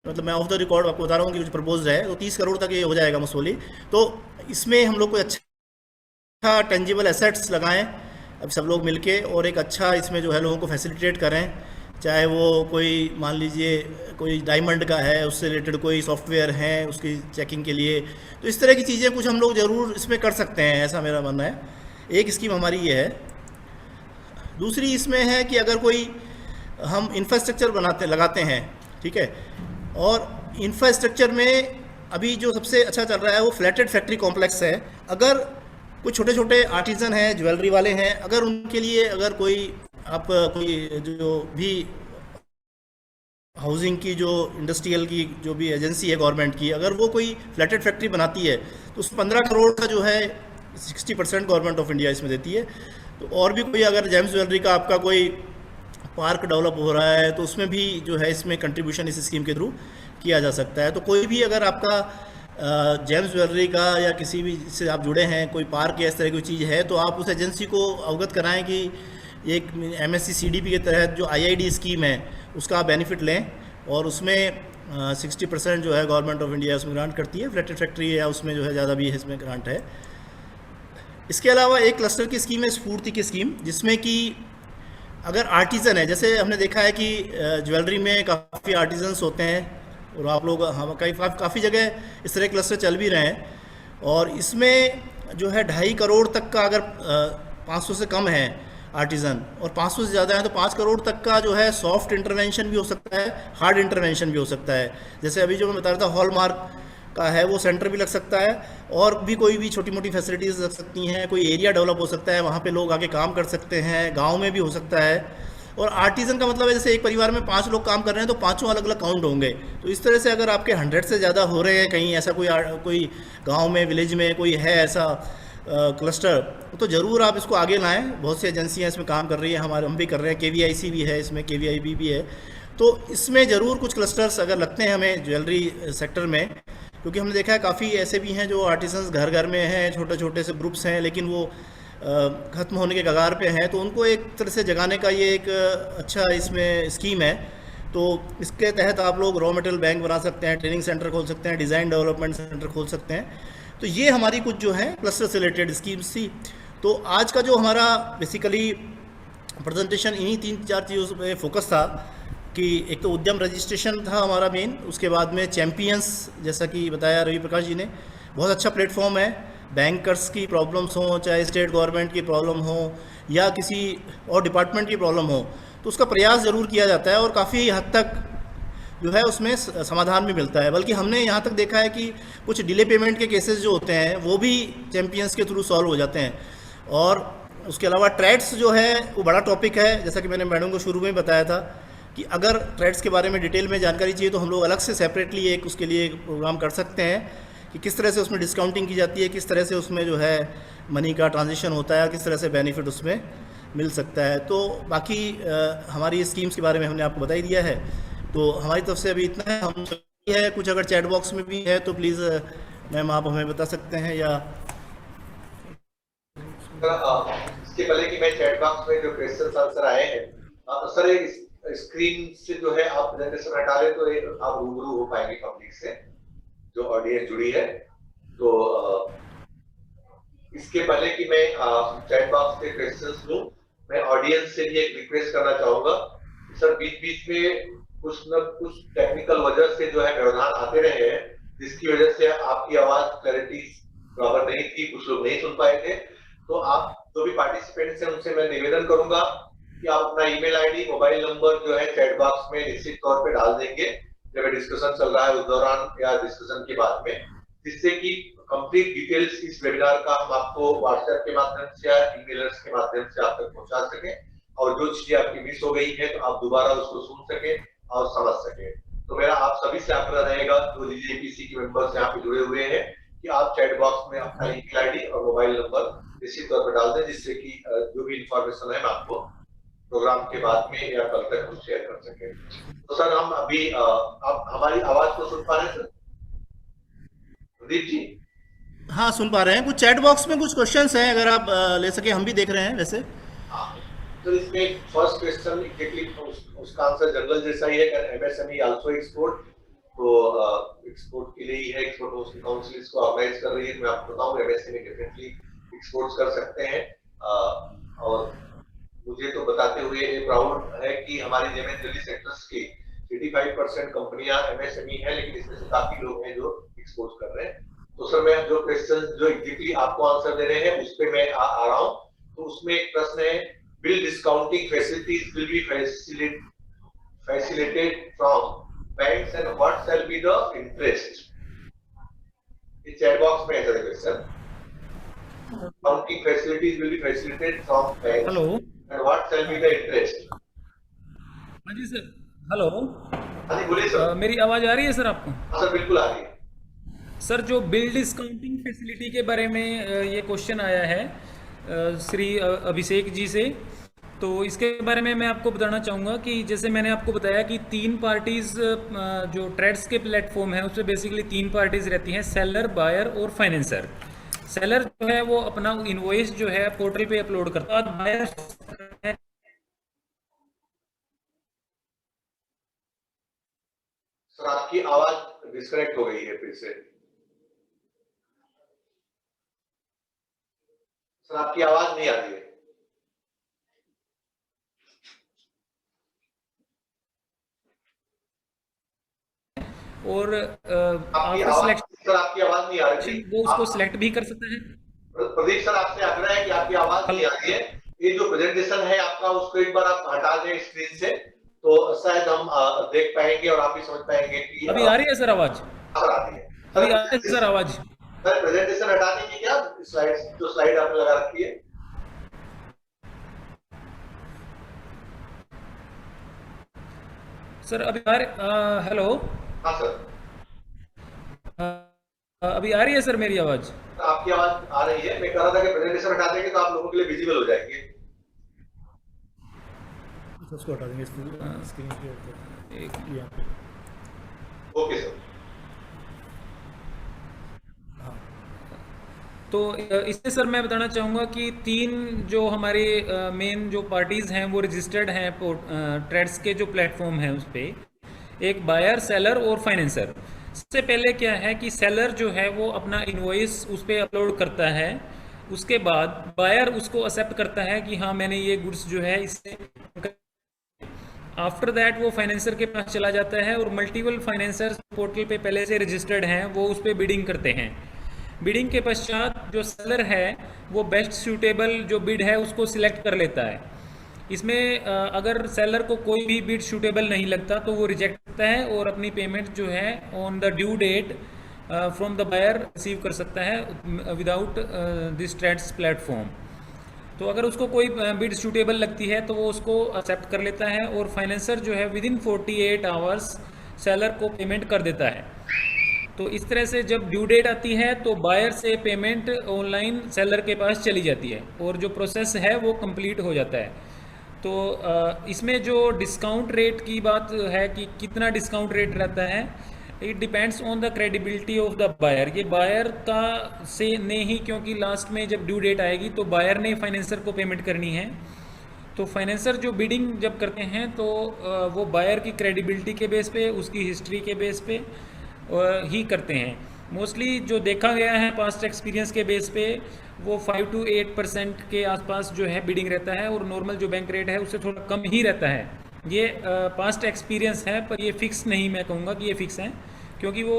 मतलब मैं ऑफ द रिकॉर्ड आपको बता रहा हूँ कि कुछ प्रपोज है, तो 30 करोड़ तक ये हो जाएगा मसूली। तो इसमें हम लोग कोई अच्छा टेंजिबल एसेट्स लगाएं अब सब लोग मिलके, और एक अच्छा इसमें जो है लोगों को फैसिलिटेट करें। चाहे वो कोई मान लीजिए कोई डायमंड का है, उससे रिलेटेड कोई सॉफ्टवेयर है उसकी चेकिंग के लिए, तो इस तरह की चीज़ें कुछ हम लोग ज़रूर इसमें कर सकते हैं, ऐसा मेरा मानना है। एक स्कीम हमारी ये है। दूसरी इसमें है कि अगर कोई हम इंफ्रास्ट्रक्चर लगाते हैं, ठीक है, और इंफ्रास्ट्रक्चर में अभी जो सबसे अच्छा चल रहा है वो फ्लैटेड फैक्ट्री कॉम्प्लेक्स है। अगर कुछ छोटे छोटे आर्टिजन हैं, ज्वेलरी वाले हैं, अगर उनके लिए अगर कोई आप कोई जो भी हाउसिंग की जो इंडस्ट्रियल की जो भी एजेंसी है गवर्नमेंट की, अगर वो कोई फ्लैटेड फैक्ट्री बनाती है तो उसमें 15 करोड़ का जो है 60% गवर्नमेंट ऑफ इंडिया इसमें देती है। तो और भी कोई अगर जेम्स ज्वेलरी का आपका कोई पार्क डेवलप हो रहा है तो उसमें भी जो है इसमें कंट्रीब्यूशन इस स्कीम के थ्रू किया जा सकता है। तो कोई भी अगर आपका जेम्स ज्वेलरी का या किसी भी से आप जुड़े हैं, कोई पार्क या इस तरह की चीज़ है, तो आप उस एजेंसी को अवगत कराएं कि एक MSc CDP के तहत जो IID स्कीम है उसका आप बेनिफिट लें, और उसमें 60% जो है गवर्नमेंट ऑफ इंडिया उसमें ग्रांट करती है। फ्लैटेड फैक्ट्री या उसमें जो है ज़्यादा भी इसमें ग्रांट है। इसके अलावा एक क्लस्टर की स्कीम है स्फूर्ति की स्कीम, जिसमें कि अगर आर्टिज़न है, जैसे हमने देखा है कि ज्वेलरी में काफ़ी आर्टिजन्स होते हैं, और आप लोग हम काफ़ी जगह इस तरह क्लस्टर चल भी रहे हैं, और इसमें जो है 2.5 करोड़ तक का अगर 500 से कम है आर्टिज़न और 500 से ज़्यादा है तो 5 करोड़ तक का जो है सॉफ्ट इंटरवेंशन भी हो सकता है, हार्ड इंटरवेंशन भी हो सकता है। जैसे अभी जो मैं बता रहा था हॉलमार्क का है, वो सेंटर भी लग सकता है, और भी कोई भी छोटी मोटी फैसिलिटीज़ लग सकती हैं। कोई एरिया डेवलप हो सकता है, वहाँ पे लोग आके काम कर सकते हैं, गांव में भी हो सकता है, और आर्टिजन का मतलब है जैसे एक परिवार में 5 लोग काम कर रहे हैं तो पांचों अलग अलग काउंट होंगे। तो इस तरह से अगर आपके 100 से ज़्यादा हो रहे हैं कहीं ऐसा कोई गांव में विलेज में कोई है ऐसा क्लस्टर, तो ज़रूर आप इसको आगे लाएं। बहुत सी एजेंसियां इसमें काम कर रही है, हम भी कर रहे हैं, KVIC भी है इसमें, KVIB भी है। तो इसमें ज़रूर कुछ क्लस्टर्स अगर लगते हैं हमें ज्वेलरी सेक्टर में, क्योंकि हमने देखा है काफ़ी ऐसे भी हैं जो आर्टिसंस घर घर में हैं, छोटे छोटे से ग्रुप्स हैं, लेकिन वो ख़त्म होने के कगार पे हैं। तो उनको एक तरह से जगाने का ये एक अच्छा इसमें स्कीम है। तो इसके तहत आप लोग रॉ मटेरियल बैंक बना सकते हैं, ट्रेनिंग सेंटर खोल सकते हैं, डिज़ाइन डेवलपमेंट सेंटर खोल सकते हैं। तो ये हमारी कुछ जो है क्लस्टर से रिलेटेड स्कीम्स थी। तो आज का जो हमारा बेसिकली प्रेजेंटेशन इन्हीं 3-4 चीज़ों पे फोकस था कि एक तो उद्यम रजिस्ट्रेशन था हमारा मेन, उसके बाद में चैम्पियंस, जैसा कि बताया रवि प्रकाश जी ने, बहुत अच्छा प्लेटफॉर्म है। बैंकर्स की प्रॉब्लम्स हों, चाहे स्टेट गवर्नमेंट की प्रॉब्लम हो या किसी और डिपार्टमेंट की प्रॉब्लम हो, तो उसका प्रयास ज़रूर किया जाता है और काफ़ी हद तक जो है उसमें समाधान भी मिलता है। बल्कि हमने यहाँ तक देखा है कि कुछ डिले पेमेंट के केसेस जो होते हैं वो भी चैम्पियंस के थ्रू सॉल्व हो जाते हैं। और उसके अलावा ट्रेड्स जो है वो बड़ा टॉपिक है, जैसा कि मैंने मैडम को शुरू में बताया था कि अगर ट्रेड्स के बारे में डिटेल में जानकारी चाहिए तो हम लोग अलग से सेपरेटली एक उसके लिए एक प्रोग्राम कर सकते हैं कि किस तरह से उसमें डिस्काउंटिंग की जाती है, किस तरह से उसमें जो है मनी का ट्रांजिशन होता है, किस तरह से बेनिफिट उसमें मिल सकता है। तो बाकी हमारी स्कीम्स के बारे में हमने आपको बता ही दिया है। तो हमारी तरफ से अभी इतना है। हम है कुछ अगर चैट बॉक्स में भी है तो प्लीज़ मैम आप हमें बता सकते हैं या इसके पहले कि मैं चैट बॉक्स में जो क्वेश्चन आंसर आए हैं सर स्क्रीन से जो है आप प्रेजेंटेशन हटा लें तो आप रूबरू हो पाएंगे पब्लिक से जो ऑडियंस जुड़ी है। तो इसके पहले कि मैं चैट बॉक्स के क्वेश्चंस लूं, मैं ऑडियंस से भी एक रिक्वेस्ट करना चाहूंगा सर बीच बीच में कुछ न कुछ टेक्निकल वजह से जो है व्यवधान आते रहे हैं, जिसकी वजह से आपकी आवाज क्लैरिटी बराबर नहीं थी, कुछ लोग नहीं सुन पाए थे। तो आप जो भी पार्टिसिपेंट्स हैं उनसे मैं निवेदन करूंगा कि आप अपना ईमेल आईडी, मोबाइल नंबर जो है चैट बॉक्स में निश्चित तौर पे डाल देंगे जब डिस्कशन चल रहा है उस दौरान या डिस्कशन के बाद में, जिससे कि कंप्लीट डिटेल्स इस वेबिनार का हम आपको व्हाट्सएप के माध्यम से या ईमेलर्स के माध्यम से आप तक पहुंचा सकें, और जो चीजें आपकी मिस हो गई है तो आप दोबारा उसको सुन सकें और समझ सकें। तो मेरा आप सभी से आग्रह रहेगा जो DGAPC के मेंबर्स यहाँ पे जुड़े हुए हैं कि आप चैट बॉक्स में अपना ईमेल आईडी और मोबाइल नंबर निश्चित तौर पर डाल दें, जिससे कि जो भी इंफॉर्मेशन है मैं आपको प्रोग्राम के बाद में या कल तक कुछ शेयर कर सके। तो सर हम अभी आप हमारी आवाज को सुन पा रहे हैं सर? प्रदीप जी? हाँ सुन पा रहे हैं। कुछ चैट बॉक्स में कुछ क्वेश्चंस हैं, अगर आप ले सके, हम भी देख रहे हैं वैसे। तो इसमें फर्स्ट क्वेश्चन एग्जैक्टली उसका आंसर जनरल जैसा ही है, MSME आल्सो एक्सपोर्ट, तो एक्सपोर्ट के लिए ही है, एक्सपोर्ट काउंसिल इसको ऑर्गेनाइज कर रही है। मैं आपको बताऊं MSME डेफिनेटली एक्सपोर्ट्स कर सकते हैं। और मुझे तो बताते हुए ये प्राउड है कि हमारी जेमेन ज्वेलरी सेक्टर्स की 85% कंपनियां MSME है, लेकिन इसमें से काफी लोग हैं जो एक्सपोर्ट कर रहे हैं। तो सर मैं जो क्वेश्चन जो एग्जैक्टली आपको आंसर दे रहे हैं उस पे मैं आ रहा हूं। तो उसमें एक प्रश्न है, bill discounting facilities will be facilitated from banks and what shall be the interest? इस चैट बॉक्स में ऐसा question, discounting facilities will be facilitated from banks hello and what shall be the interest? हाँ जी sir, hello हाँ जी बोलिए sir. मेरी आवाज़ आ रही है सर आपको? हाँ सर बिल्कुल आ रही है। सर जो बिल डिस्काउंटिंग फैसिलिटी के बारे में ये क्वेश्चन आया है श्री अभिषेक जी से, तो इसके बारे में मैं आपको बताना चाहूँगा कि जैसे मैंने आपको बताया कि 3 पार्टीज़ जो ट्रेड्स के प्लेटफॉर्म है उसमें बेसिकली 3 पार्टीज़ रहती हैं, सेलर, बायर और फाइनेंसर। सेलर जो है वो अपना इनवॉइस जो है पोर्टल पे अपलोड करता है, बायर सर आपकी आवाज डिस्कनेक्ट हो गई है फिर से। सर आपकी आवाज नहीं आ रही है। और आपकी आपको आवाज सिलेक्ट सर आपकी आवाज नहीं आ रही थी। वो उसको सिलेक्ट भी कर सकते हैं। प्रदीप सर आपसे आग्रह है कि आपकी आवाज नहीं आ रही है। ये जो प्रेजेंटेशन है आपका उसको एक बार आप हटा दें स्क्रीन से, तो शायद हम देख पाएंगे और आप भी समझ पाएंगे कि अभी आ रही है सर आवाज? आ रही है। अभी आ रही है सर आवाज? सर प्रेजेंटेशन हटा देंगे क्या, स्लाइड जो स्लाइड आपने लगा रखी है? सर अभी हेलो, हाँ सर, अभी आ रही है सर मेरी आवाज़? आपकी आवाज आ रही है। मैं कह रहा था कि प्रेजेंटेशन हटा देंगे तो आप लोगों के लिए विजिबल हो जाएंगे। उसको हटा देंगे, स्क्रीन पे यहाँ पे। Okay sir. तो इससे सर मैं बताना चाहूँगा कि 3 जो हमारे मेन जो पार्टीज़ हैं वो रजिस्टर्ड हैं ट्रेड्स के जो प्लेटफॉर्म है उस पर। एक बायर, सेलर और फाइनेंसर। सबसे पहले क्या है कि सेलर जो है वो अपना इनवॉइस उस पर अपलोड करता है। उसके बाद बायर उसको एक्सेप्ट करता है कि हाँ मैंने ये गुड्स जो है इससे। आफ्टर दैट वो फाइनेंसर के पास चला जाता है और मल्टीपल फाइनेंसर्स पोर्टल पे पहले से रजिस्टर्ड हैं वो उस पर बिडिंग करते हैं। बिडिंग के पश्चात जो सेलर है वो बेस्ट सूटेबल जो बिड है उसको सिलेक्ट कर लेता है। इसमें अगर सेलर को कोई भी बिड सूटेबल नहीं लगता तो वो रिजेक्ट करता है और अपनी पेमेंट जो है on the due date from the buyer receive कर सकता है विदाउट दिस ट्रेड्स प्लेटफॉर्म। तो अगर उसको कोई बिड सूटेबल लगती है तो वो उसको एक्सेप्ट कर लेता है और फाइनेंसर जो है विदिन 48 आवर्स सेलर को पेमेंट कर देता है। तो इस तरह से जब ड्यू डेट आती है तो बायर से पेमेंट ऑनलाइन सेलर के पास चली जाती है और जो प्रोसेस है वो कंप्लीट हो जाता है। तो इसमें जो डिस्काउंट रेट की बात है कि कितना डिस्काउंट रेट रहता है, it depends on the credibility of the buyer. ये बायर का से नहीं, क्योंकि लास्ट में जब ड्यू डेट आएगी तो बायर ने फाइनेंसर को पेमेंट करनी है। तो फाइनेंसर जो बिडिंग जब करते हैं तो वो बायर की क्रेडिबिलिटी के बेस पे, उसकी हिस्ट्री के बेस पे ही करते हैं। मोस्टली जो देखा गया है पास्ट एक्सपीरियंस के बेस पे वो 5 to 8% के आसपास जो है बिडिंग रहता है और नॉर्मल जो बैंक रेट है उससे थोड़ा कम ही रहता है। ये पास्ट एक्सपीरियंस है, पर ये फिक्स नहीं, मैं कहूँगा कि ये फिक्स है, क्योंकि वो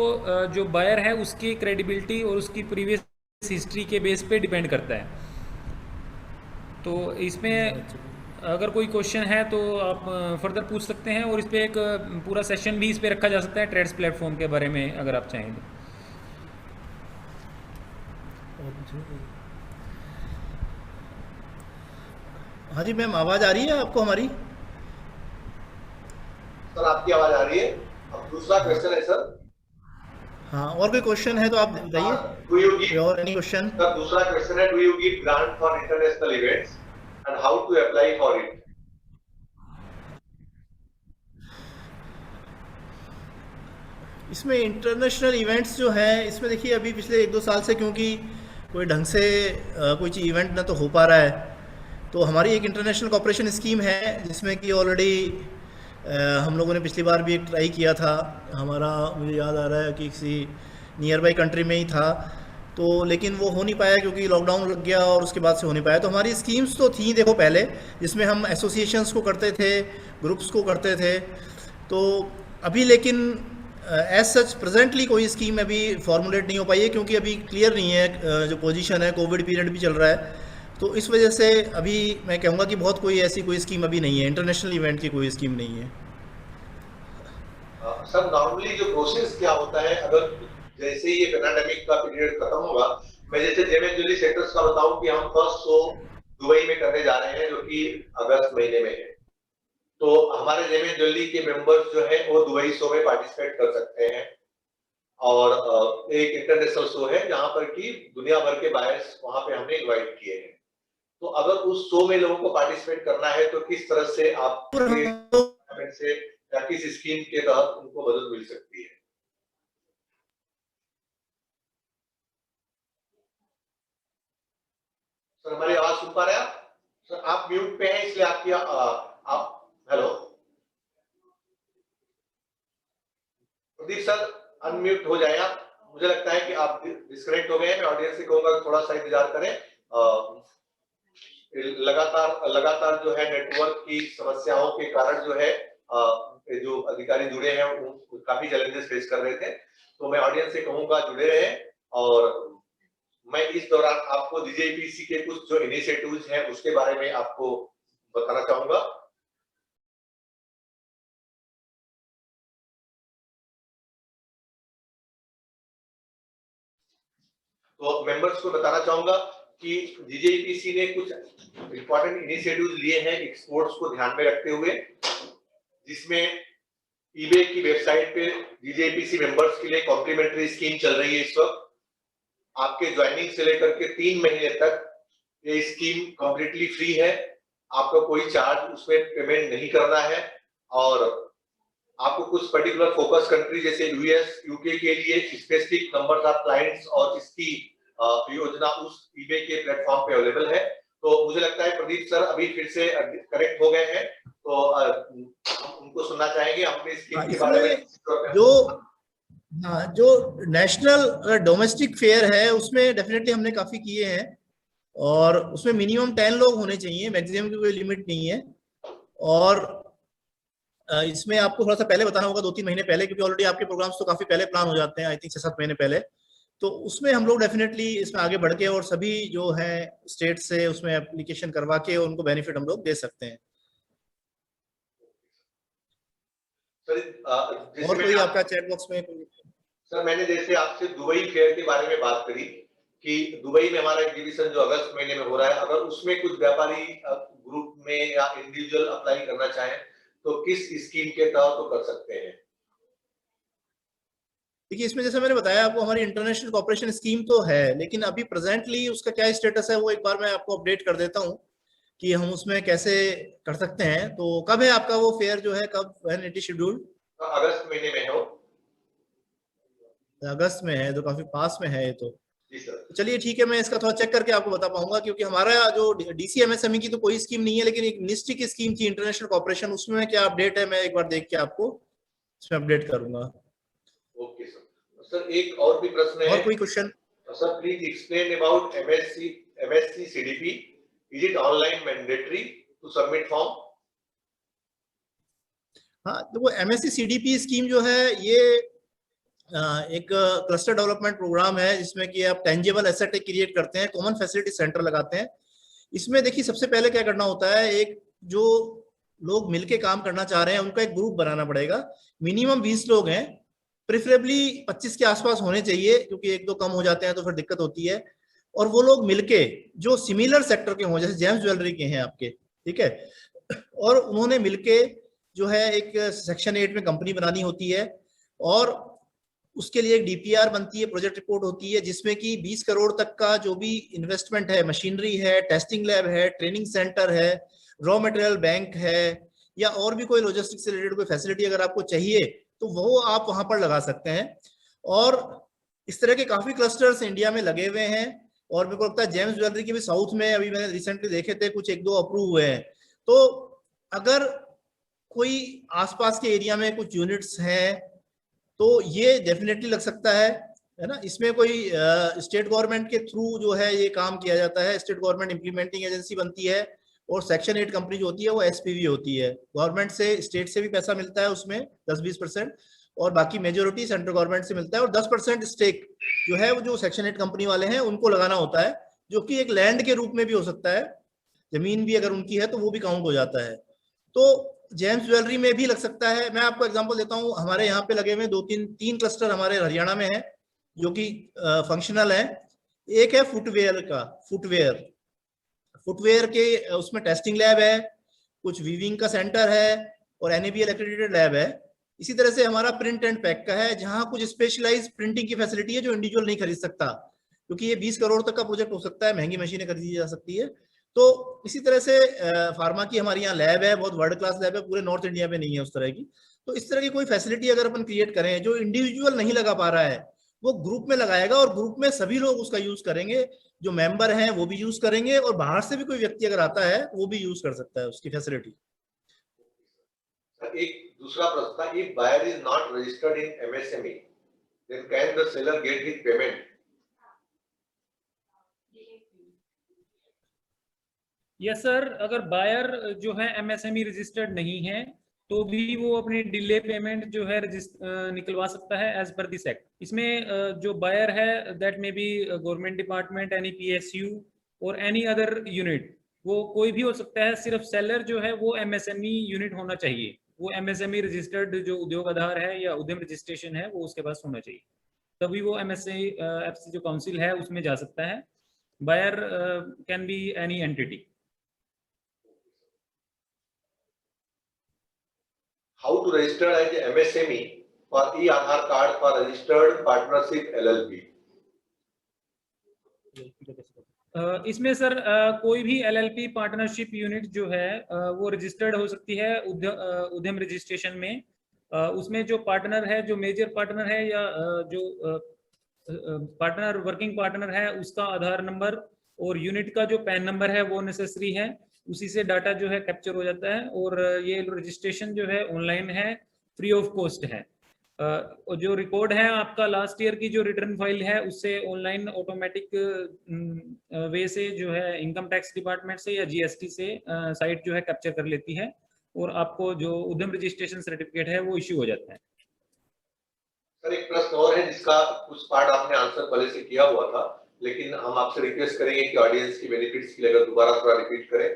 जो बायर है उसकी क्रेडिबिलिटी और उसकी प्रीवियस हिस्ट्री के बेस पे डिपेंड करता है। तो इसमें अगर कोई क्वेश्चन है तो आप फर्दर पूछ सकते हैं और इस पर एक पूरा सेशन भी इस पर रखा जा सकता है ट्रेड्स प्लेटफॉर्म के बारे में अगर आप चाहें तो। हाँ जी मैम, आवाज़ आ रही है आपको हमारी? सर आपकी आवाज आ रही है। अब दूसरा क्वेश्चन है सर। हाँ, और कोई क्वेश्चन है तो आप बताइए। डू यू गिव, और एनी क्वेश्चन? सर दूसरा क्वेश्चन है, do you give grant for international events and how to apply for it? इसमें इंटरनेशनल इवेंट्स जो हैं, इसमें देखिए अभी पिछले 1-2 साल से क्योंकि कोई ढंग से कोई चीज़ इवेंट ना तो हो पा रहा है, तो हमारी एक इंटरनेशनल कॉपरेशन स्कीम है जिसमें कि ऑलरेडी हम लोगों ने पिछली बार भी एक ट्राई किया था। हमारा मुझे याद आ रहा है कि किसी नियर बाई कंट्री में ही था, तो लेकिन वो हो नहीं पाया क्योंकि लॉकडाउन लग गया और उसके बाद से हो नहीं पाया। तो हमारी स्कीम्स तो थी देखो पहले, जिसमें हम एसोसिएशंस को करते थे, ग्रुप्स को करते थे। तो अभी लेकिन एज सच प्रेजेंटली कोई स्कीम अभी फॉर्मुलेट नहीं हो पाई है, क्योंकि अभी क्लियर नहीं है जो पोजीशन है, कोविड पीरियड भी चल रहा है। तो इस वजह से अभी मैं कहूँगा कि बहुत कोई ऐसी कोई स्कीम अभी नहीं है, इंटरनेशनल इवेंट की कोई स्कीम नहीं है। सर नॉर्मली जो प्रोसेस क्या होता है, अगर जैसे ये पैंडेमिक का पीरियड खत्म होगा, मैं जैसे जेएमएम ज्वेलरी सेक्टर्स का बताऊं कि हम फर्स्ट शो दुबई में करने जा रहे हैं जो कि अगस्त महीने में है। तो हमारे जेएमएम ज्वेलरी के मेंबर्स जो है वो दुबई शो में पार्टिसिपेट कर सकते हैं और एक इंटरनेशनल शो है जहां पर कि दुनिया भर के बायर्स वहां पे हमने इनवाइट किए हैं। तो अगर उस शो में लोगों को पार्टिसिपेट करना है तो किस तरह से आप से या किस स्कीम के तहत उनको मदद मिल सकती है? सर हमारी आवाज सुन पा रहे हैं आप? सर आप म्यूट पे हैं इसलिए आपकी आप हेलो प्रदीप सर अनम्यूट हो जाए आप। मुझे लगता है कि आप डिस्कनेक्ट हो गए हैं। मैं ऑडियंस से कहूंगा कि थोड़ा सा इंतजार करें। लगातार जो है नेटवर्क की समस्याओं के कारण जो है जो अधिकारी जुड़े हैं वो काफी चैलेंजेस फेस कर रहे थे। तो मैं ऑडियंस से कहूंगा जुड़े रहे और मैं इस दौरान आपको डीजीआईपीसी के कुछ जो इनिशिएटिव्स हैं उसके बारे में आपको बताना चाहूंगा। तो मेंबर्स को बताना चाहूंगा कि डीजीआईपीसी ने कुछ इंपॉर्टेंट इनिशिएटिव्स लिए हैं एक्सपोर्ट्स को ध्यान में रखते हुए, जिसमें ईबे की वेबसाइट पे डीजेपीसी मेंबर्स के लिए कॉम्प्लीमेंट्री स्कीम चल रही है इस वक्त। आपके ज्वाइनिंग से लेकर के 3 महीने तक ये स्कीम कंप्लीटली फ्री है, आपको कोई चार्ज उसमें पेमेंट नहीं करना है, और आपको कुछ पर्टिकुलर फोकस कंट्री जैसे यूएस, यूके के लिए स्पेसिफिक नंबर ऑफ क्लाइंट्स और इसकी योजना उस ईबे के प्लेटफॉर्म पे अवेलेबल है। तो मुझे लगता है प्रदीप सर अभी फिर से करेक्ट हो गए हैं, तो हम उनको सुनना चाहेंगे अपने स्कीम के बारे में। जो नेशनल डोमेस्टिक फेयर है उसमें डेफिनेटली हमने काफी किए हैं, और उसमें मिनिमम 10 लोग होने चाहिए, मैक्सिमम की कोई लिमिट नहीं है। और इसमें आपको थोड़ा सा पहले बताना होगा, 2-3 महीने पहले, क्योंकि ऑलरेडी आपके प्रोग्राम्स तो काफी पहले प्लान हो जाते हैं, आई थिंक 6-7 महीने पहले। तो उसमें हम लोग डेफिनेटली इसमें आगे बढ़ के और सभी जो है स्टेट से उसमें एप्लीकेशन करवा के उनको बेनिफिट हम लोग दे सकते हैं। और कोई आपका चैट बॉक्स में सर, मैंने जैसे आपसे दुबई फेयर के बारे में बात करी कि दुबई में हमारा एग्जीबिशन जो अगस्त महीने में हो रहा है, अगर उसमें कुछ व्यापारी ग्रुप में या इंडिविजुअल अप्लाई करना चाहें तो किस स्कीम के तहत तो कर सकते हैं? देखिए, इसमें जैसे मैंने बताया आपको, हमारी इंटरनेशनल कॉर्पोरेशन स्कीम तो है, लेकिन अभी प्रेजेंटली उसका क्या स्टेटस है वो एक बार मैं आपको अपडेट कर देता हूँ कि हम उसमें कैसे कर सकते हैं। तो कब है आपका वो फेयर जो है, कब, व्हेन इट इज शेड्यूल्ड? अगस्त महीने में हो। अगस्त में है, तो काफी पास में है ये तो। जी सर। चलिए ठीक है, मैं इसका थोड़ा चेक करके आपको बता पाऊंगा, क्योंकि हमारा जो डीसीएमएसएमई की तो कोई स्कीम नहीं है, लेकिन एक मिनिस्ट्री की स्कीम थी इंटरनेशनल कॉर्पोरेशन, उसमें क्या अपडेट है मैं एक बार देख के आपको इसमें अपडेट करूंगा। Okay sir. सर, एक और भी प्रश्न है। और कोई question? Sir, please explain about MSC CDP. Is it online mandatory to submit form? हाँ, तो वो एमएससी सीडीपी स्कीम जो है ये एक क्लस्टर डेवलपमेंट प्रोग्राम है, जिसमें कि आप टेंजिबल एसेट क्रिएट करते हैं, कॉमन फैसिलिटी सेंटर लगाते हैं। इसमें देखिए सबसे पहले क्या करना होता है, एक जो लोग मिलके काम करना चाह रहे हैं उनका एक ग्रुप बनाना पड़ेगा। मिनिमम 20 लोग हैं, प्रेफरेबली 25 के आसपास होने चाहिए, क्योंकि 1-2 कम हो जाते हैं तो फिर दिक्कत होती है। और वो लोग मिलके जो सिमिलर सेक्टर के हों, जैसे जेम्स ज्वेलरी के हैं आपके, ठीक है, और उन्होंने मिलके जो है एक सेक्शन 8 में कंपनी बनानी होती है, और उसके लिए एक डीपीआर बनती है, प्रोजेक्ट रिपोर्ट होती है, जिसमें कि 20 करोड़ तक का जो भी इन्वेस्टमेंट है, मशीनरी है, टेस्टिंग लैब है, ट्रेनिंग सेंटर है, रॉ मटेरियल बैंक है, या और भी कोई लॉजिस्टिक्स से रिलेटेड कोई फैसिलिटी अगर आपको चाहिए तो वो आप वहां पर लगा सकते हैं। और इस तरह के काफी क्लस्टर्स इंडिया में लगे हुए हैं, और मेरे को लगता है जेम्स ज्वेलरी के भी साउथ में अभी मैंने रिसेंटली देखे थे कुछ 1-2 अप्रूव हुए हैं। तो अगर कोई आसपास के एरिया में कुछ यूनिट्स हैं तो ये डेफिनेटली लग सकता है ना। इसमें कोई स्टेट गवर्नमेंट के थ्रू जो है ये काम किया जाता है, स्टेट गवर्नमेंट इंप्लीमेंटिंग एजेंसी बनती है, और सेक्शन 8 कंपनी जो होती है वो एसपीवी होती है। गवर्नमेंट से, स्टेट से भी पैसा मिलता है उसमें 10-20%, और बाकी मेजोरिटी सेंट्रल गवर्नमेंट से मिलता है, और 10% स्टेक जो है वो जो सेक्शन 8 कंपनी वाले हैं उनको लगाना होता है, जो कि एक लैंड के रूप में भी हो सकता है, जमीन भी अगर उनकी है तो वो भी काउंट हो जाता है। तो जेम्स ज्वेलरी में भी लग सकता है। मैं आपको एग्जांपल देता हूँ, हमारे यहाँ पे लगे हुए 2-3 क्लस्टर हमारे हरियाणा में है जो कि फंक्शनल है। एक है फुटवेयर का, फुटवेयर के उसमें टेस्टिंग लैब है, कुछ वीविंग का सेंटर है, और एनएबीएल एक्रेडिटेड लैब है। इसी तरह से हमारा प्रिंट एंड पैक का है, जहां कुछ स्पेशलाइज प्रिंटिंग की फैसिलिटी है जो इंडिविजुअल नहीं खरीद सकता, क्योंकि ये 20 करोड़ तक का प्रोजेक्ट हो सकता है, महंगी मशीनें खरीदी जा सकती है। तो इसी तरह से फार्मा की हमारी यहाँ लैब है, बहुत वर्ल्ड क्लास लैब है, पूरे नॉर्थ इंडिया में नहीं है उस तरह की। तो इस तरह की कोई फैसिलिटी अगर अपन क्रिएट करें, जो इंडिविजुअल नहीं लगा पा रहा है वो ग्रुप में लगाएगा, और ग्रुप में सभी लोग उसका यूज करेंगे, जो मेंबर हैं वो भी यूज करेंगे, और बाहर से भी कोई व्यक्ति अगर आता है वो भी यूज कर सकता है उसकी फैसिलिटी। एक दूसरा प्रश्न था, if buyer is not registered in MSME then can the seller get his payment? Yes sir, अगर बायर जो है एमएसएमई रजिस्टर्ड नहीं है तो भी वो अपनी डिले पेमेंट जो है निकलवा सकता है एज पर दिस एक्ट। इसमें जो बायर है that may be government department, any PSU और एनी अदर यूनिट, वो कोई भी हो सकता है। सिर्फ सेलर जो है वो एमएसएमई यूनिट होना चाहिए, वो एमएसएमई रजिस्टर्ड जो उद्योग आधार है या उद्यम रजिस्ट्रेशन है वो उसके पास होना चाहिए, तभी वो एमएसएमई जो काउंसिल है उसमें जा सकता है। Buyer can be any entity. how to register as MSME for e-Aadhaar card for registered partnership LLP. इसमें सर कोई भी LLP पार्टनरशिप यूनिट जो है वो रजिस्टर्ड हो सकती है उद्यम रजिस्ट्रेशन में। उसमें जो पार्टनर है, जो मेजर पार्टनर है या जो पार्टनर वर्किंग पार्टनर है, उसका आधार नंबर और यूनिट का जो पैन नंबर है वो नेसेसरी है। उसी से डाटा जो है कैप्चर हो जाता है और ये रजिस्ट्रेशन जो है ऑनलाइन है, फ्री ऑफ कॉस्ट है। और जो रिकॉर्ड है आपका लास्ट ईयर की जो रिटर्न फाइल है उससे ऑनलाइन ऑटोमेटिक वे से जो है इनकम टैक्स डिपार्टमेंट से या GST से साइट जो है कैप्चर कर लेती है और आपको जो उद्यम रजिस्ट्रेशन सर्टिफिकेट है वो इश्यू हो जाता है। सर एक प्रश्न और है जिसका कुछ पार्ट आपने आंसर पहले से किया हुआ था, लेकिन हम आपसे रिक्वेस्ट करेंगे कि ऑडियंस की बेनिफिट्स के लिए अगर दोबारा थोड़ा रिपीट करें।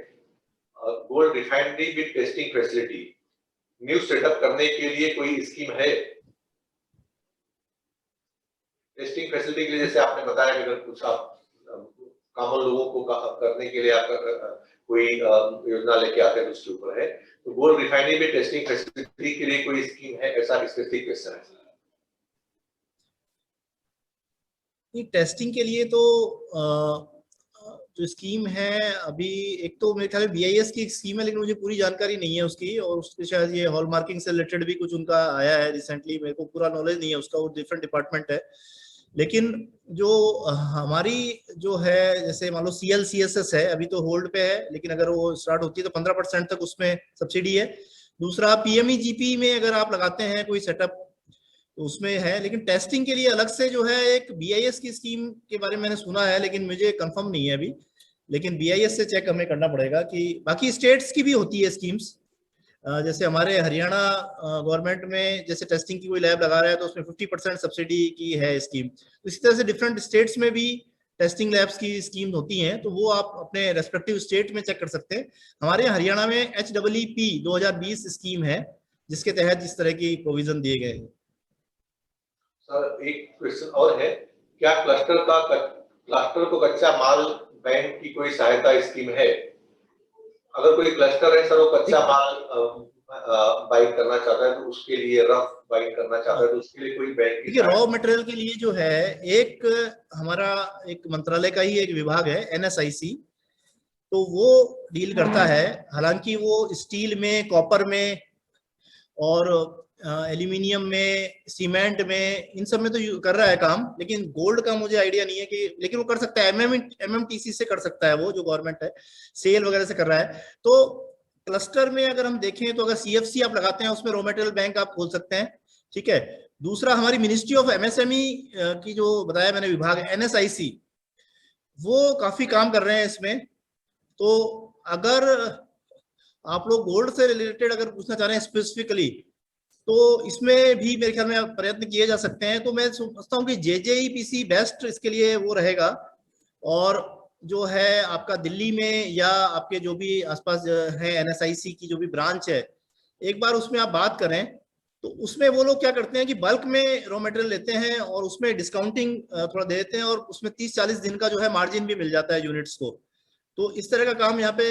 Gold refinery with testing facility new setup करने के लिए कोई स्कीम है? टेस्टिंग फैसिलिटी के लिए जैसे आपने बताया कि अगर कुछ आप कॉमन लोगों को करने के लिए आप कोई योजना लेके आते हैं उसके ऊपर है, तो गोल्ड रिफाइनरी में टेस्टिंग फैसिलिटी के लिए कोई स्कीम है? ऐसा स्पेसिफिक क्वेश्चन है। ये टेस्टिंग के लिए तो जो स्कीम है अभी, एक तो मेरे ख्याल में BIS की एक स्कीम है, लेकिन मुझे पूरी जानकारी नहीं है उसकी, और उसके शायद ये हॉल मार्किंग से रिलेटेड भी कुछ उनका आया है रिसेंटली, मेरे को पूरा नॉलेज नहीं है उसका, वो डिफरेंट डिपार्टमेंट है। लेकिन जो हमारी जो है, जैसे मान लो CLCSS है, अभी तो होल्ड पे है, लेकिन अगर वो स्टार्ट होती है तो 15% तक उसमें सब्सिडी है। दूसरा PMEGP में अगर आप लगाते हैं कोई सेटअप तो उसमें है, लेकिन टेस्टिंग के लिए अलग से जो है एक BIS की स्कीम के बारे में मैंने सुना है, लेकिन मुझे कंफर्म नहीं है अभी, लेकिन BIS से चेक हमें करना पड़ेगा कि बाकी स्टेट्स की भी होती है स्कीम्स। जैसे हमारे हरियाणा गवर्नमेंट में जैसे टेस्टिंग की कोई लैब लगा रहा है तो उसमें 50% सब्सिडी की है स्कीम। तो इसी तरह से डिफरेंट स्टेट्स में भी टेस्टिंग लैब्स की स्कीम होती हैं, तो वो आप अपने रेस्पेक्टिव स्टेट में चेक कर सकते हैं। हमारे हरियाणा में HEEP 2020 स्कीम है जिसके तहत इस तरह की प्रोविजन दिए गए हैं। सर एक क्वेश्चन और है, क्या क्लस्टर को कच्चा माल बैंक की कोई सहायता स्कीम है? अगर कोई क्लस्टर है सर वो कच्चा माल बाइंग करना चाहता है तो उसके लिए रफ बाइंग करना चाहता है तो उसके लिए कोई बैंक की रॉ मटेरियल के लिए जो है एक हमारा एक मंत्रालय का ही एक विभाग है NSIC, तो वो डील करता है। हालांकि वो स्टील में, कॉपर में और एल्यूमिनियम में, सीमेंट में, इन सब में तो कर रहा है काम, लेकिन गोल्ड का मुझे आइडिया नहीं है कि, लेकिन वो कर सकता है MMTC से कर सकता है, वो जो गवर्नमेंट है सेल वगैरह से कर रहा है। तो क्लस्टर में अगर हम देखें तो अगर CFC आप लगाते हैं उसमें रॉ मटेरियल बैंक आप खोल सकते हैं, ठीक है। दूसरा हमारी मिनिस्ट्री ऑफ MSME की जो बताया मैंने विभाग NSIC, वो काफी काम कर रहे हैं इसमें। तो अगर आप लोग गोल्ड से रिलेटेड अगर पूछना चाह रहे हैं स्पेसिफिकली, तो इसमें भी मेरे ख्याल में प्रयत्न किए जा सकते हैं। तो मैं समझता हूँ कि JJEPC बेस्ट इसके लिए वो रहेगा। और जो है आपका दिल्ली में या आपके जो भी आसपास है NSIC की जो भी ब्रांच है, एक बार उसमें आप बात करें तो उसमें वो लोग क्या करते हैं कि बल्क में रॉ मटेरियल लेते हैं और उसमें डिस्काउंटिंग थोड़ा दे देते हैं और उसमें 30-40 दिन का जो है मार्जिन भी मिल जाता है यूनिट्स को। तो इस तरह का काम यहाँ पे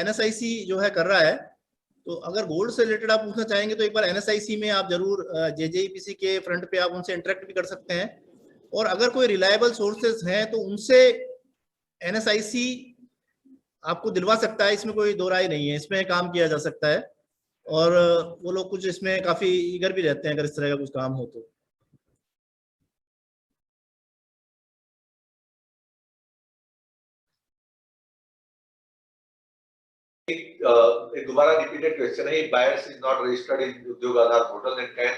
NSIC जो है कर रहा है। तो अगर गोल्ड से रिलेटेड आप पूछना चाहेंगे तो एक बार NSIC में आप जरूर JJEPC के फ्रंट पे आप उनसे इंटरेक्ट भी कर सकते हैं, और अगर कोई रिलायबल सोर्सेज हैं तो उनसे NSIC आपको दिलवा सकता है, इसमें कोई दो राय नहीं है, इसमें काम किया जा सकता है। और वो लोग कुछ इसमें काफी ईगर भी रहते हैं अगर इस तरह का कुछ काम हो तो। एक दोबारा रिपीटेड क्वेश्चन है, buyers is not registered in Udyog Aadhaar portal and can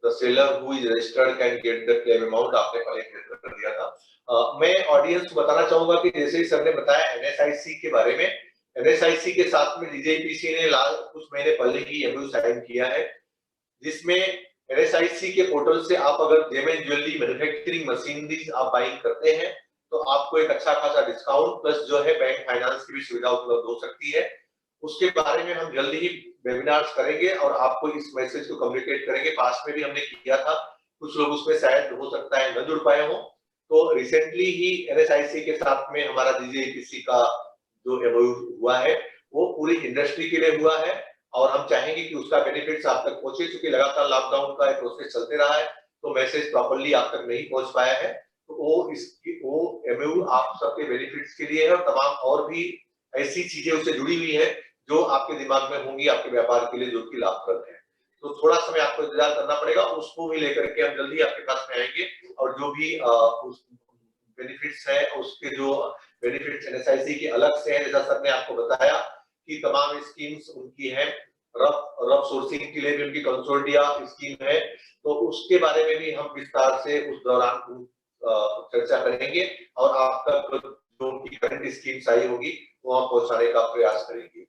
the seller who is registered can get the claim amount? आपने पहले क्लियर कर दिया था। मैं ऑडियंस को बताना चाहूंगा कि जैसे ही सर ने बताया NSIC के बारे में, NSIC के साथ में JJEPC ने कुछ महीने पहले ही MOU साइन किया है, जिसमें NSIC के पोर्टल से आप अगर जेम ज्वेलरी मैन्युफैक्चरिंग मशीनरीज आप बाइंग करते हैं तो आपको एक अच्छा खासा डिस्काउंट प्लस जो है बैंक फाइनेंस की भी सुविधा उपलब्ध हो सकती है। उसके बारे में हम जल्दी ही वेबिनार्स करेंगे और आपको इस मैसेज को कम्युनिकेट करेंगे। पास्ट में भी हमने किया था, कुछ लोग उसमें शायद हो सकता है न जुड़ पाए हो। तो रिसेंटली ही NSIC के साथ में हमारा JJEPC का जो MOU हुआ है वो पूरी इंडस्ट्री के लिए हुआ है और हम चाहेंगे कि उसका बेनिफिट्स आप तक पहुंचे, क्योंकि लगातार लॉकडाउन का एक प्रोसेस चलते रहा है तो मैसेज प्रॉपर्ली आप तक नहीं पहुंच पाया है। तो वो एमओयू आप सबके बेनिफिट्स के लिए है, और तमाम और भी ऐसी चीजें उससे जुड़ी हुई है जो आपके दिमाग में होंगी आपके व्यापार के लिए, जो कि लाभप्रद है। तो थोड़ा समय आपको इंतजार करना पड़ेगा, उसको भी लेकर के हम जल्दी आपके पास में आएंगे, और जो भी उस बेनिफिट्स है उसके जो बेनिफिट्स एनएसआईसी के अलग से है, जैसा सर ने आपको बताया कि तमाम स्कीम्स उनकी है, रफ सोर्सिंग के लिए भी उनकी कंसोर्टिया स्कीम है, तो उसके बारे में भी हम विस्तार से उस दौरान चर्चा करेंगे और आप तक जो उनकी करंट स्कीम्स आई होगी वहां पहुंचाने का प्रयास करेंगे।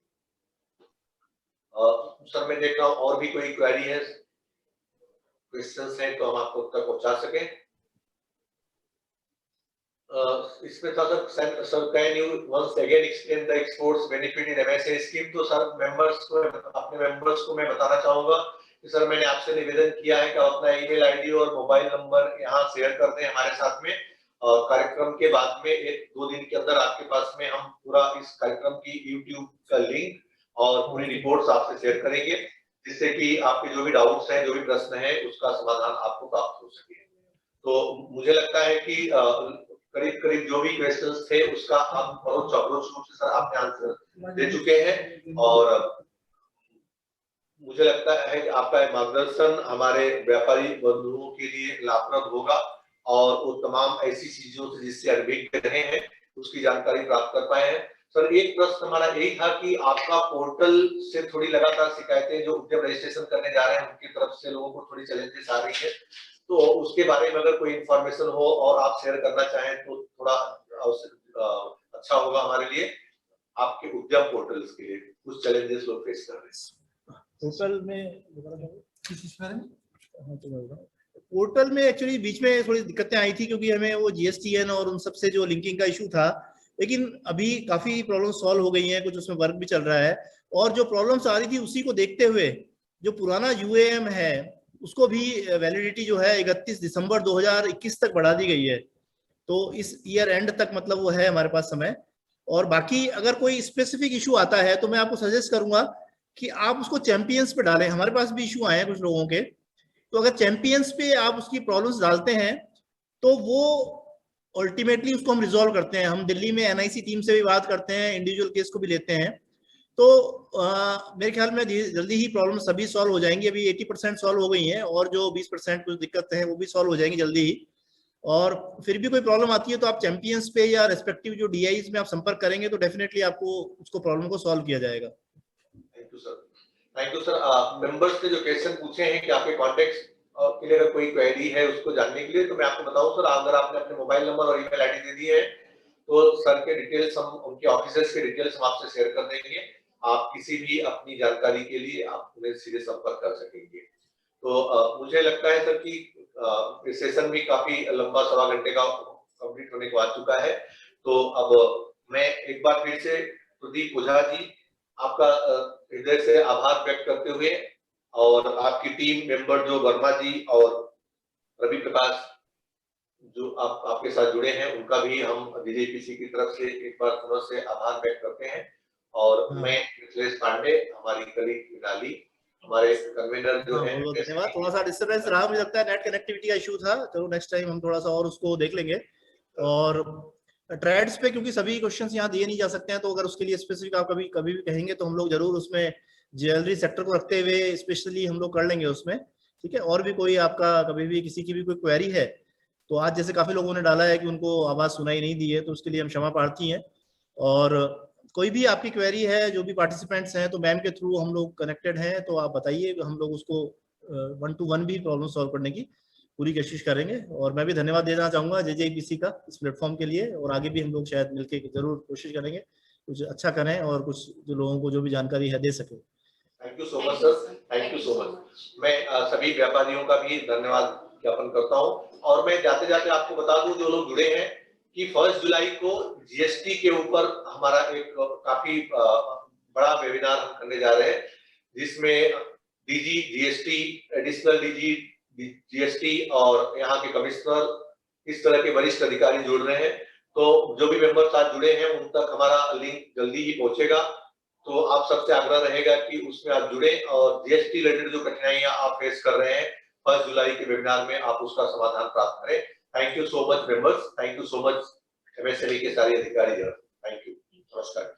सर मैं देख रहा हूँ और भी कोई क्वेरी है, क्वेश्चंस हैं तो हम आपको तक पहुंचा सकें। इसमें था sir can you once again explain the exports benefit in MSA scheme. तो सर अपने मेंबर्स को मैं बताना चाहूंगा कि सर मैंने आपसे निवेदन किया है कि आप अपना ईमेल आईडी और मोबाइल नंबर यहाँ शेयर कर दें हमारे साथ में। कार्यक्रम के बाद में 1-2 दिन के अंदर आपके पास में हम पूरा इस कार्यक्रम की यूट्यूब का लिंक और पूरी रिपोर्ट्स आपसे शेयर करेंगे, जिससे कि आपके जो भी डाउट्स हैं, जो भी प्रश्न है, उसका समाधान आपको प्राप्त हो सके। तो मुझे लगता है कि करीब जो भी क्वेश्चंस थे उसका आप बहुत चौकस रूप से सर आपने आंसर दे चुके हैं, और मुझे लगता है कि आपका मार्गदर्शन हमारे व्यापारी बंधुओं के लिए लाभप्रद होगा, और वो तमाम ऐसी चीजों से जिससे अनभिज्ञ रहे हैं उसकी जानकारी प्राप्त कर पाए हैं। सर एक प्रश्न हमारा यही था कि आपका पोर्टल से थोड़ी लगातार शिकायतें जो उद्यम रजिस्ट्रेशन करने जा रहे हैं उनकी तरफ से लोगों को थोड़ी चैलेंजेस आ रही है, तो उसके बारे में अगर कोई इंफॉर्मेशन हो और आप शेयर करना चाहें तो थोड़ा अच्छा होगा हमारे लिए। आपके उद्यम पोर्टल्स के लिए कुछ चैलेंजेस लोग फेस कर रहे हैं पोर्टल में। पोर्टल में एक्चुअली बीच में थोड़ी दिक्कतें आई थी, क्योंकि हमें वो जीएसटीएन और उन सबसे जो लिंकिंग का इशू था, लेकिन अभी काफी प्रॉब्लम सॉल्व हो गई हैं, कुछ उसमें वर्क भी चल रहा है। और जो प्रॉब्लम्स आ रही थी उसी को देखते हुए जो पुराना यूएएम है उसको भी वैलिडिटी जो है 31 दिसंबर 2021 तक बढ़ा दी गई है, तो इस ईयर एंड तक मतलब वो है हमारे पास समय। और बाकी अगर कोई स्पेसिफिक इशू आता है तो मैं आपको सजेस्ट करूंगा कि आप उसको चैंपियंस पे डालें। हमारे पास भी इशू आए हैं कुछ लोगों के, तो अगर चैंपियंस पे आप उसकी प्रॉब्लम्स डालते हैं तो वो अल्टीमेटली उसको हम रिजॉल्व करते हैं। हम दिल्ली में एनआईसी टीम से भी बात करते हैं, इंडिविजुअल केस को भी लेते हैं, तो मेरे ख्याल में जल्दी ही प्रॉब्लम सभी सॉल्व हो जाएंगी। अभी 80% सॉल्व हो गई हैं, और जो 20% कुछ दिक्कतें हैं वो भी सॉल्व हो जाएंगी जल्दी ही। और फिर भी कोई प्रॉब्लम आती है तो आप चैंपियंस पे या रेस्पेक्टिव जो डीआईज में आप संपर्क करेंगे तो डेफिनेटली आपको उसको प्रॉब्लम को सॉल्व किया जाएगा। Thank you sir. Thank you sir. Members ने जो क्वेश्चन पूछे हैं कि आपके कॉन्टेक्ट के लिए अगर कोई क्वेरी है उसको जानने के लिए, तो मैं आपको बताऊं सर, अगर आपने अपने मोबाइल नंबर और ईमेल आईडी दे दी है तो सर के डिटेल्स हम उनके ऑफिसर्स के डिटेल्स हम आपसे शेयर कर देंगे। आप किसी भी अपनी जानकारी के लिए आप उन्हें सीधे संपर्क कर सकेंगे। तो मुझे लगता है सर कि सेशन भी काफी लंबा 1.25 घंटे का कंप्लीट होने को आ चुका है। तो अब मैं एक बार फिर से प्रदीप ओझा जी आपका हृदय से आभार व्यक्त करते हुए, और आपकी टीम मेंबर जो वर्मा जी और रवि प्रकाश जो आपके साथ जुड़े हैं उनका भी हम डीजीपीसी की तरफ से एक बार पुनः से आभार व्यक्त करते हैं। और मैं मिथिलेश पांडे, हमारी कलीग मिनाली, हमारे कन्वीनर जो है, धन्यवाद। थोड़ा सा डिस्टर्बेंस रहा, मुझे लगता है नेट कनेक्टिविटी का इशू था, चलो नेक्स्ट टाइम हम थोड़ा सा और उसको देख लेंगे। और ट्रेड्स पे क्योंकि सभी क्वेश्चंस यहाँ दिए नहीं जा सकते हैं, तो अगर उसके लिए स्पेसिफिक आप कभी भी कहेंगे तो हम लोग जरूर उसमें ज्वेलरी सेक्टर को रखते हुए स्पेशली हम लोग कर लेंगे उसमें, ठीक है। और भी कोई आपका कभी भी किसी की भी कोई क्वेरी है, तो आज जैसे काफी लोगों ने डाला है कि उनको आवाज सुनाई नहीं दी है, तो उसके लिए हम क्षमा प्रार्थी हैं। और कोई भी आपकी क्वेरी है, जो भी पार्टिसिपेंट्स हैं, तो मैम के थ्रू हम लोग कनेक्टेड हैं, तो आप बताइए, हम लोग उसको 1-to-1 भी प्रॉब्लम सॉल्व करने की पूरी कोशिश करेंगे। और मैं भी धन्यवाद देना चाहूंगा जेजेपीसी का इस प्लेटफॉर्म के लिए, और आगे भी हम लोग शायद मिलके जरूर कोशिश करेंगे कुछ अच्छा करें और कुछ जो लोगों को जो भी जानकारी है दे सके। Thank you so much sir, thank you so much. मैं सभी व्यापारियों का भी धन्यवाद ज्ञापन करता हूं, और मैं जाते जाते आपको बता दूं जो लोग जुड़े हैं कि 1 जुलाई को जीएसटी के ऊपर हमारा एक काफी बड़ा वेबिनार हम करने जा रहे हैं, जिसमें DG GST, additional DG GST और यहाँ के कमिश्नर, इस तरह के वरिष्ठ अधिकारी जुड़ रहे हैं। तो जो भी मेंबर साथ जुड़े हैं उन तक हमारा लिंक जल्दी ही पहुंचेगा। तो आप सबसे आग्रह रहेगा कि उसमें आप जुड़े और जीएसटी रिलेटेड जो कठिनाइयां आप फेस कर रहे हैं 1 जुलाई के वेबिनार में आप उसका समाधान प्राप्त करें। Thank you so much members, thank you so much MSME के सारे अधिकारी। थैंक यू, नमस्कार।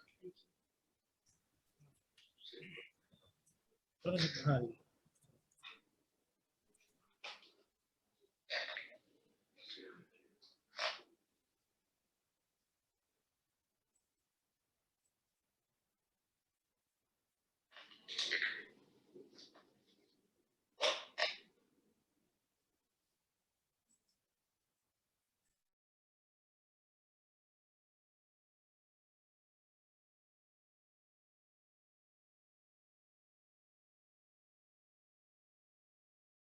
हाँ